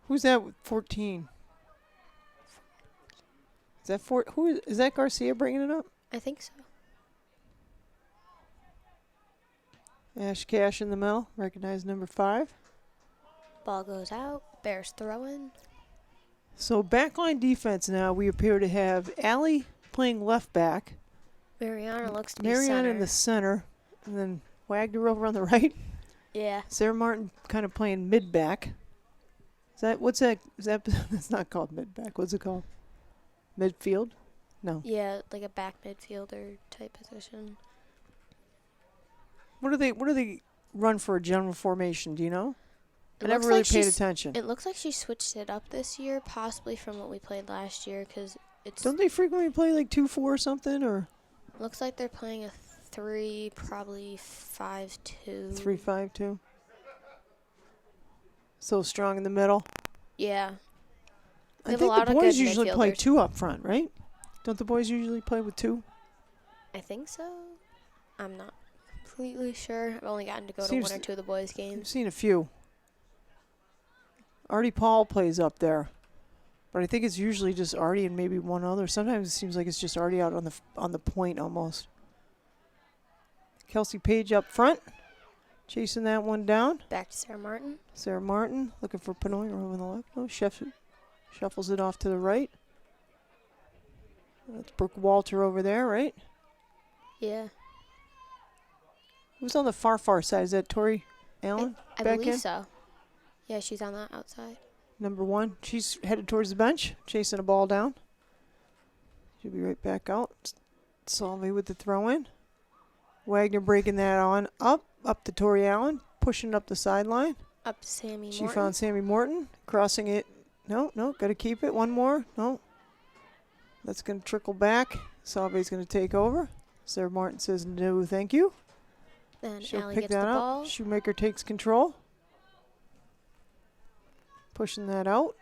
Who's that with 14? Is that is that Garcia bringing it up? I think so. Ash Cash in the middle. Recognize number 5. Ball goes out. Bears throwing. So backline defense now. We appear to have Allie playing left back. Mariana looks to be Mariana center. in the center. And then Wagner over on the right. Yeah. Sarah Martin kind of playing mid back. What's that? That's not called mid back. What's it called? Midfield? No. Yeah, like a back midfielder type position. What do they run for a general formation? Do you know? I It never looks really like paid she's- attention. It looks like she switched it up this year, possibly from what we played last year, because it's Don't they frequently play like 2-4 or something, or looks like they're playing a 3, probably 5-2. 3-5-2? So strong in the middle. Yeah. I They have a think lot the of boys good usually play midfielders. 2 up front, right? Don't the boys usually play with 2? I think so. I'm not completely sure. I've only gotten to go Seems to 1 or 2 of the boys' I've games. seen a few. Artie Paul plays up there, but I think it's usually just Artie and maybe one other. Sometimes it seems like it's just Artie out on the point almost. Kelsey Page up front, chasing that one down. Back to Sarah Martin. Sarah Martin looking for Panoy over on the left. No, shuffles it off to the right. That's Brooke Walter over there, right? Yeah. Who's on the far side? Is that Tori Allen? I back believe in? so. Yeah, she's on that outside. Number 1. She's headed towards the bench, chasing a ball down. She'll be right back out. Solvay with the throw in. Wagner breaking that on up to Tori Allen, pushing up the sideline. Up to Sammy She Morton. found Sammy Morton, crossing it. No, got to keep it. One more. No. That's going to trickle back. Solvay's going to take over. Sarah Martin says no, thank you. Then She'll Allie pick gets that the up. ball. Shoemaker takes control. Pushing that out.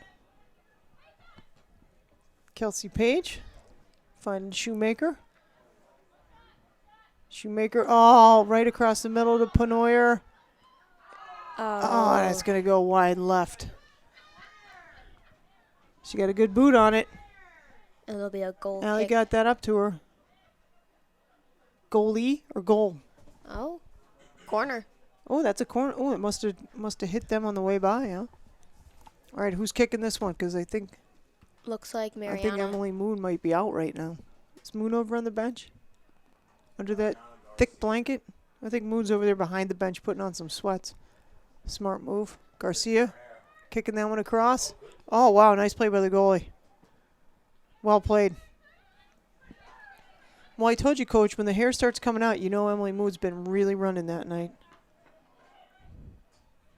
Kelsey Page finding Shoemaker. Shoemaker, right across the middle to Panoyer. Oh, that's going to go wide left. She got a good boot on it. And it'll be a goal Allie kick. got that up to her. Goalie or goal? Oh, corner. Oh, that's a corner. Oh, it must have hit them on the way by, huh? All right, who's kicking this one? Because I think Looks like Mariana. I think Emily Moon might be out right now. Is Moon over on the bench? Under that thick blanket? I think Moon's over there behind the bench putting on some sweats. Smart move. Garcia kicking that one across. Oh, wow, nice play by the goalie. Well played. Well, I told you, Coach, when the hair starts coming out, you know Emily Moon's been really running that night.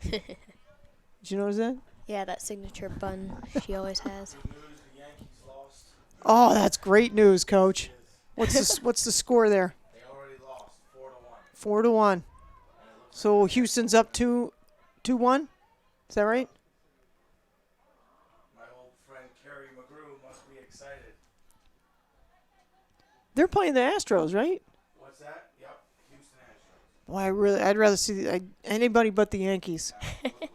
Did you notice that? Yeah, that signature bun she always has. Good news, the Yankees lost. Oh, that's great news, Coach. What's the score there? They already lost 4-1. 4-1. So Houston's up 2-1. Is that right? My old friend Kerry McGrew must be excited. They're playing the Astros, right? What's that? Yep, Houston Astros. Boy, I'd rather see anybody but the Yankees. Absolutely.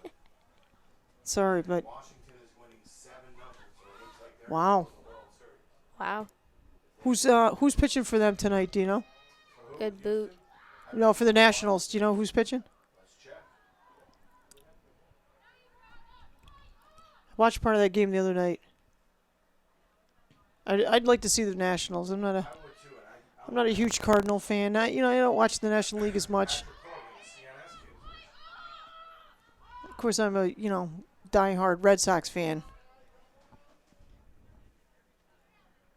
Sorry, but Washington is winning 7-0, so it looks like they're wow. in the World Series. Wow. Who's pitching for them tonight? Do you know? Good boot. No, for the Nationals. Do you know who's pitching? Let's check. Watched part of that game the other night. I'd like to see the Nationals. I'm not I would too, and I'm not a huge Cardinal fan. I don't watch the National League as much. Patrick Corbin, the CNS kid. Of course, I'm a diehard Red Sox fan.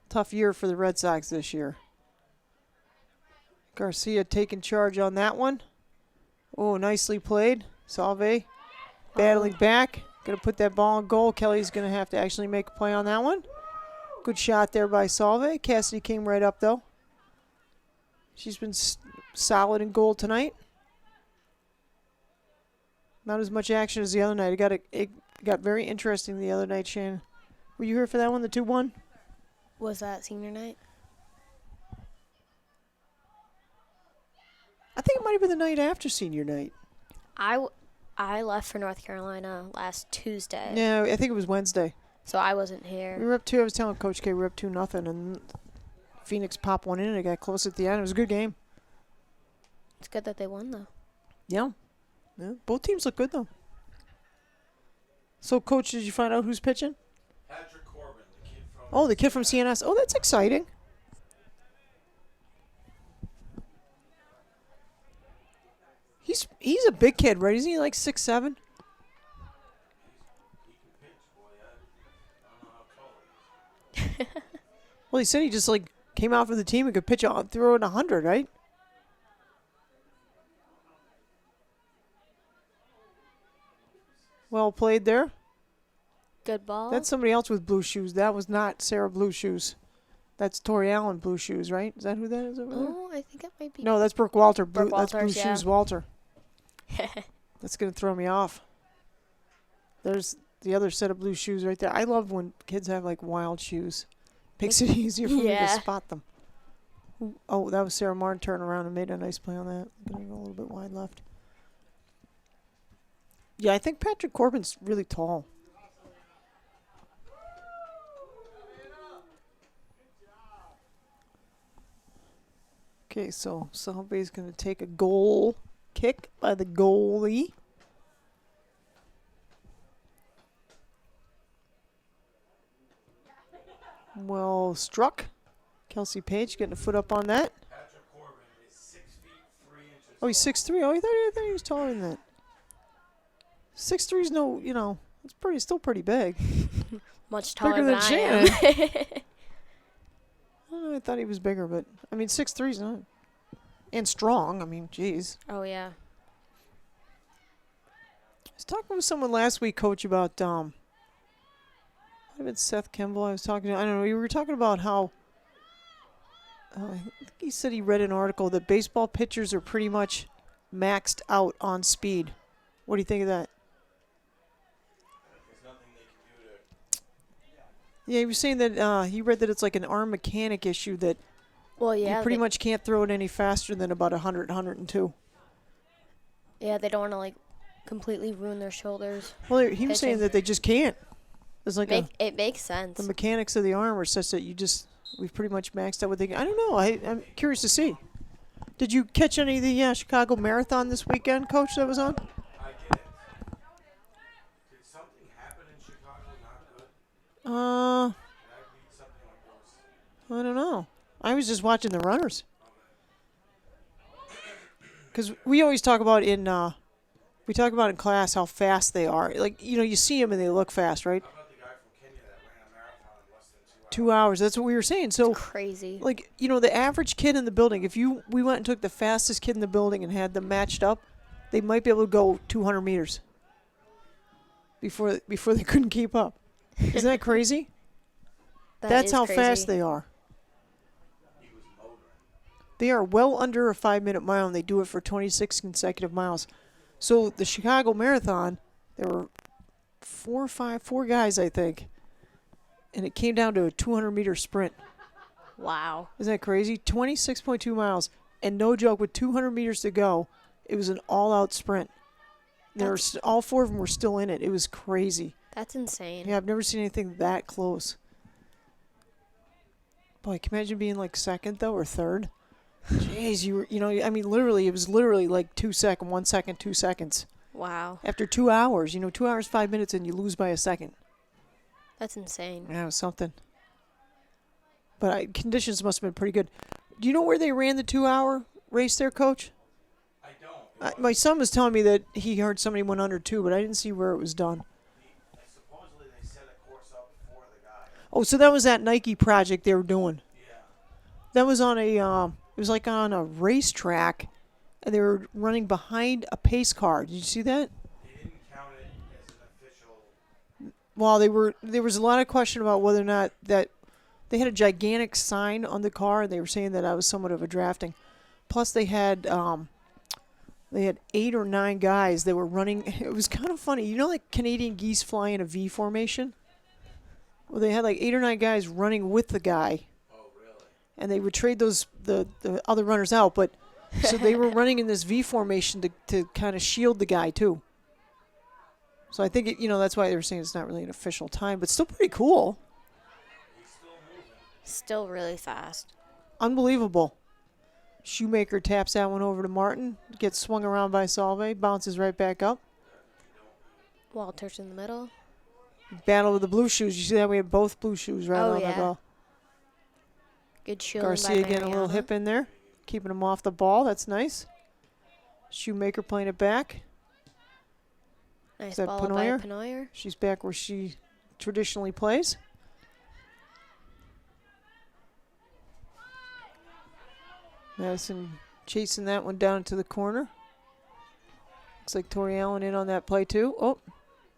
Tough year for the Red Sox this year. Garcia taking charge on that one. Oh, nicely played. Solvay battling back. Going to put that ball in goal. Kelly's going to have to actually make a play on that one. Good shot there by Solvay. Cassidy came right up, though. She's been solid in goal tonight. Not as much action as the other night. It got very interesting the other night, Shannon. Were you here for that one, the 2-1? Was that senior night? I think it might have been the night after senior night. I left for North Carolina last Tuesday, No, I think it was Wednesday. so I wasn't We here. were up 2. I was telling Coach K we were up 2-0, and Phoenix popped one in, and it got close at the end. It was a good game. It's good that they won, though. Yeah. Both teams look good, though. So, Coach, did you find out who's pitching? Patrick Corbin, the kid from. Oh, the kid from CNS. Oh, that's exciting. He's a big kid, right? Isn't he like 6'7"? He can pitch, boy. I don't know how tall he is. Well, he said he just came out for the team and could pitch throw in 100, right? Well played there. Good ball. That's somebody else with blue shoes. That was not Sarah Blue Shoes. That's Tori Allen Blue Shoes, right? Is that who that is over there? Oh, I think it might be. No, that's Brooke Walter. Brooke That's Blue Walters, yeah. Shoes Walter. That's going to throw me off. There's the other set of blue shoes right there. I love when kids have wild shoes. Makes it easier for me to Yeah. spot them. Oh, that was Sarah Martin turning around and made a nice play on that. Going to go a little bit wide left. Yeah, I think Patrick Corbin's really tall. Okay, so Solvay's going to take a goal kick by the goalie. Well struck. Kelsey Page getting a foot up on that. Patrick Corbin is 6 feet 3 inches. Oh, he's 6'3". Oh, I thought he was taller than that. 6'3" is it's still pretty big. Much taller Bigger than than I am. I thought he was bigger, but 6'3" is not. And strong. Geez. Oh, yeah. I was talking with someone last week, Coach, about might have been Seth Kimball. I was talking to. I don't know. We were talking about how. I think he said he read an article that baseball pitchers are pretty much maxed out on speed. What do you think of that? There's nothing they can do to. Yeah, he was saying that he read that it's like an arm mechanic issue that Well, yeah. you pretty much can't throw it any faster than about 100, 102. Yeah, they don't want to completely ruin their shoulders. Well, he was saying Pitching. that they just can't. It's like It makes sense. the mechanics of the arm are such that we've pretty much maxed out what they can. I don't know. I'm curious to see. Did you catch any of the Chicago Marathon this weekend, Coach, that was on? I did. Did something happen in Chicago not good? Did I read something like this? I don't know. I was just watching the runners. Because we always talk about in class how fast they are. You see them and they look fast, right? How about the guy from Kenya that ran a marathon in less than 2 hours. That's what we were saying. So, Crazy. the average kid in the building, we went and took the fastest kid in the building and had them matched up, they might be able to go 200 meters. before they couldn't keep up. Isn't that crazy? That That's is how crazy. fast they are. They are well under a 5-minute mile, and they do it for 26 consecutive miles. So the Chicago Marathon, there were four guys, I think, and it came down to a 200-meter sprint. Wow. Isn't that crazy? 26.2 miles, and no joke, with 200 meters to go, it was an all-out sprint. All 4 of them were still in it. It was crazy. That's insane. Yeah, I've never seen anything that close. Boy, can you imagine being like second though, or third? Jeez, literally, it was literally like 2 seconds, 1 second, 2 seconds. Wow. After 2 hours, 2 hours, 5 minutes, and you lose by a second. That's insane. Yeah, it was something. But conditions must have been pretty good. Do you know where they ran the 2-hour race there, Coach? I don't. My son was telling me that he heard somebody went under 2, but I didn't see where it was done. Supposedly they set a course up for the guy. Oh, so that was that Nike project they were doing. Yeah. That was on it was like on a racetrack, and they were running behind a pace car. Did you see that? They didn't count it as an official. Well, there was a lot of question about whether or not that they had a gigantic sign on the car, and they were saying that was somewhat of a drafting. Plus, they had 8 or 9 guys that were running. It was kind of funny. Like Canadian geese fly in a V formation? Well, they had like 8 or 9 guys running with the guy. Oh, really? And they would trade the other runners out, but so they were running in this V formation to kind of shield the guy too. So I think that's why they were saying it's not really an official time, but still pretty cool. He's still moving. Still really fast. Unbelievable. Shoemaker taps that one over to Martin, gets swung around by Solvay, bounces right back up. Walter's in the middle. Battle with the blue shoes. You see that we have both blue shoes right on the ball. Good shielding Garcia by getting a little Mariana. hip in there, keeping him off the ball. That's nice. Shoemaker playing it back. Nice that ball up by Penoyer. She's back where she traditionally plays. Madison chasing that one down to the corner. Looks like Tori Allen in on that play too. Oh,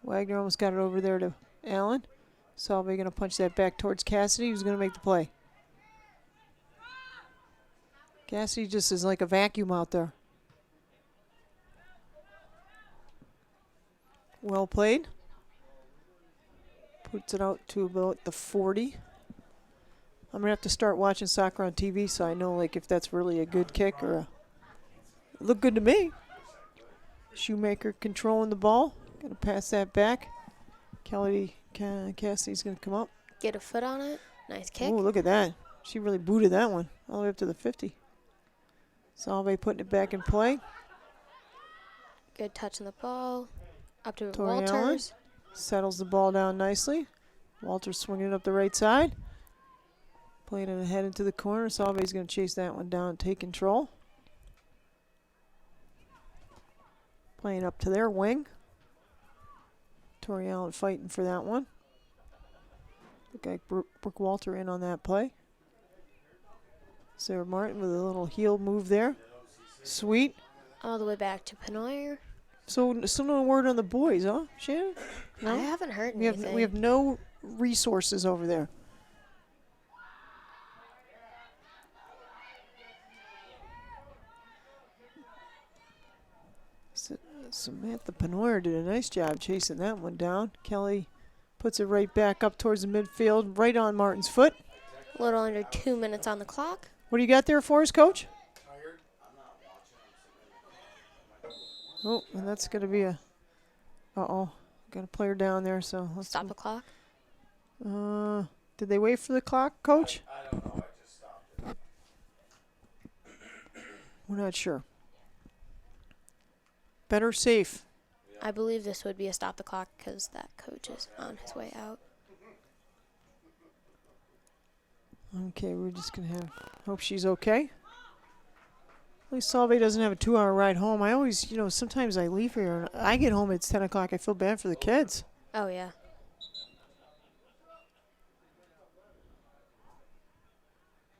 Wagner almost got it over there to Allen. Solvay going to punch that back towards Cassidy, who's going to make the play. Cassidy just is like a vacuum out there. Well played. Puts it out to about the 40. I'm going to have to start watching soccer on TV so I know like if that's really a good kick or a... It looked good to me. Shoemaker controlling the ball. Going to pass that back. Cassidy's going to come up. Get a foot on it. Nice kick. Oh, look at that. She really booted that one all the way up to the 50. Solvay putting it back in play. Good touch on the ball. Up to Tori Allen Walters. settles the ball down nicely. Walters swinging it up the right side. Playing it ahead into the corner. Solvay's going to chase that one down and take control. Playing up to their wing. Tori Allen fighting for that one. Look like Brooke Walter in on that play. Sarah Martin with a little heel move there. Sweet. All the way back to Penoyer. So still no word on the boys, huh, Shannon? No? I haven't heard We anything. have no resources over there. Samantha Penoyer did a nice job chasing that one down. Kelly puts it right back up towards the midfield, right on Martin's foot. A little under 2 minutes on the clock. What do you got there for us, Coach? Oh, and that's going to be a... Uh-oh. Got a player down there, so let's... Stop the clock. Did they wait for the clock, Coach? I don't know. I just stopped it. We're not sure. Better safe. I believe this would be a stop the clock because that coach is on his way out. Okay, we're just going to hope she's okay. At least Solvay doesn't have a 2-hour ride home. I always, sometimes I leave here and I get home at 10 o'clock. I feel bad for the kids. Oh, yeah.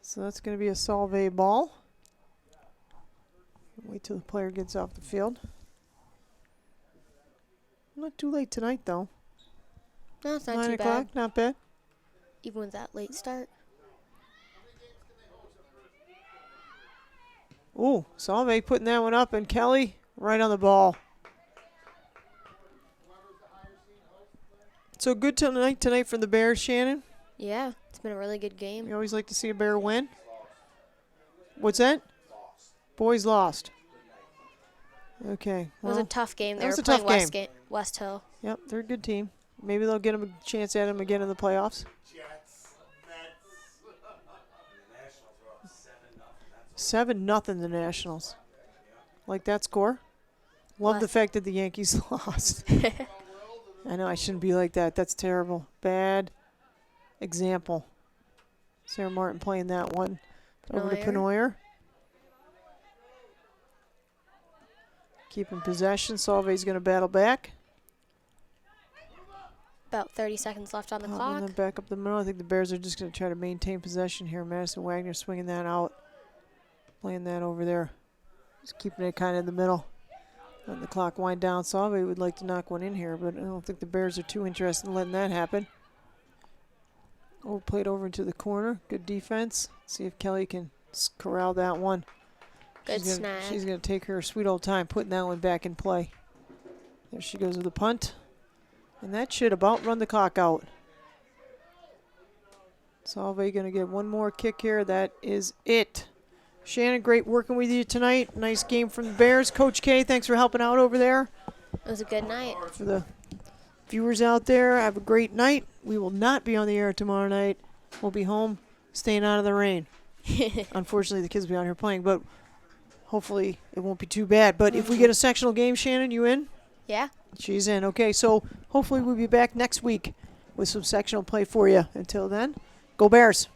So that's going to be a Solvay ball. Wait till the player gets off the field. Not too late tonight, though. No, it's not 9 too o'clock, bad. not bad. Even with that late start. Ooh, Solvay putting that one up, and Kelly right on the ball. So good tonight for the Bears, Shannon. Yeah, it's been a really good game. You always like to see a Bear win. What's that? Boys lost. Okay. It was a tough game. that They was were a tough playing West Hill. Yep, they're a good team. Maybe they'll get them a chance at them again in the playoffs. Jets, Mets. The Nationals are up 7-0. 7-0 the Nationals. Like that score? Love the Left. fact that the Yankees lost. I know I shouldn't be like that. That's terrible. Bad example. Sarah Martin playing that one. Over to Penoyer. Penoyer. Keeping possession. Solvay's going to battle back. About 30 seconds left on the And clock. then back up the middle. I think the Bears are just going to try to maintain possession here. Madison Wagner swinging that out. Playing that over there. Just keeping it kind of in the middle. Letting the clock wind down. Solvay would like to knock one in here, but I don't think the Bears are too interested in letting that happen. Oh, played over into the corner. Good defense. See if Kelly can corral that one. Good She's snag. going to take her sweet old time putting that one back in play. There she goes with the punt. And that should about run the clock out. Solvay going to get one more kick here. That is it. Shannon, great working with you tonight. Nice game from the Bears. Coach K, thanks for helping out over there. It was a good night. For the viewers out there, have a great night. We will not be on the air tomorrow night. We'll be home staying out of the rain. Unfortunately, the kids will be out here playing, but hopefully it won't be too bad. But if we get a sectional game, Shannon, you in? Yeah. She's in. Okay, so hopefully we'll be back next week with some sectional play for you. Until then, go Bears.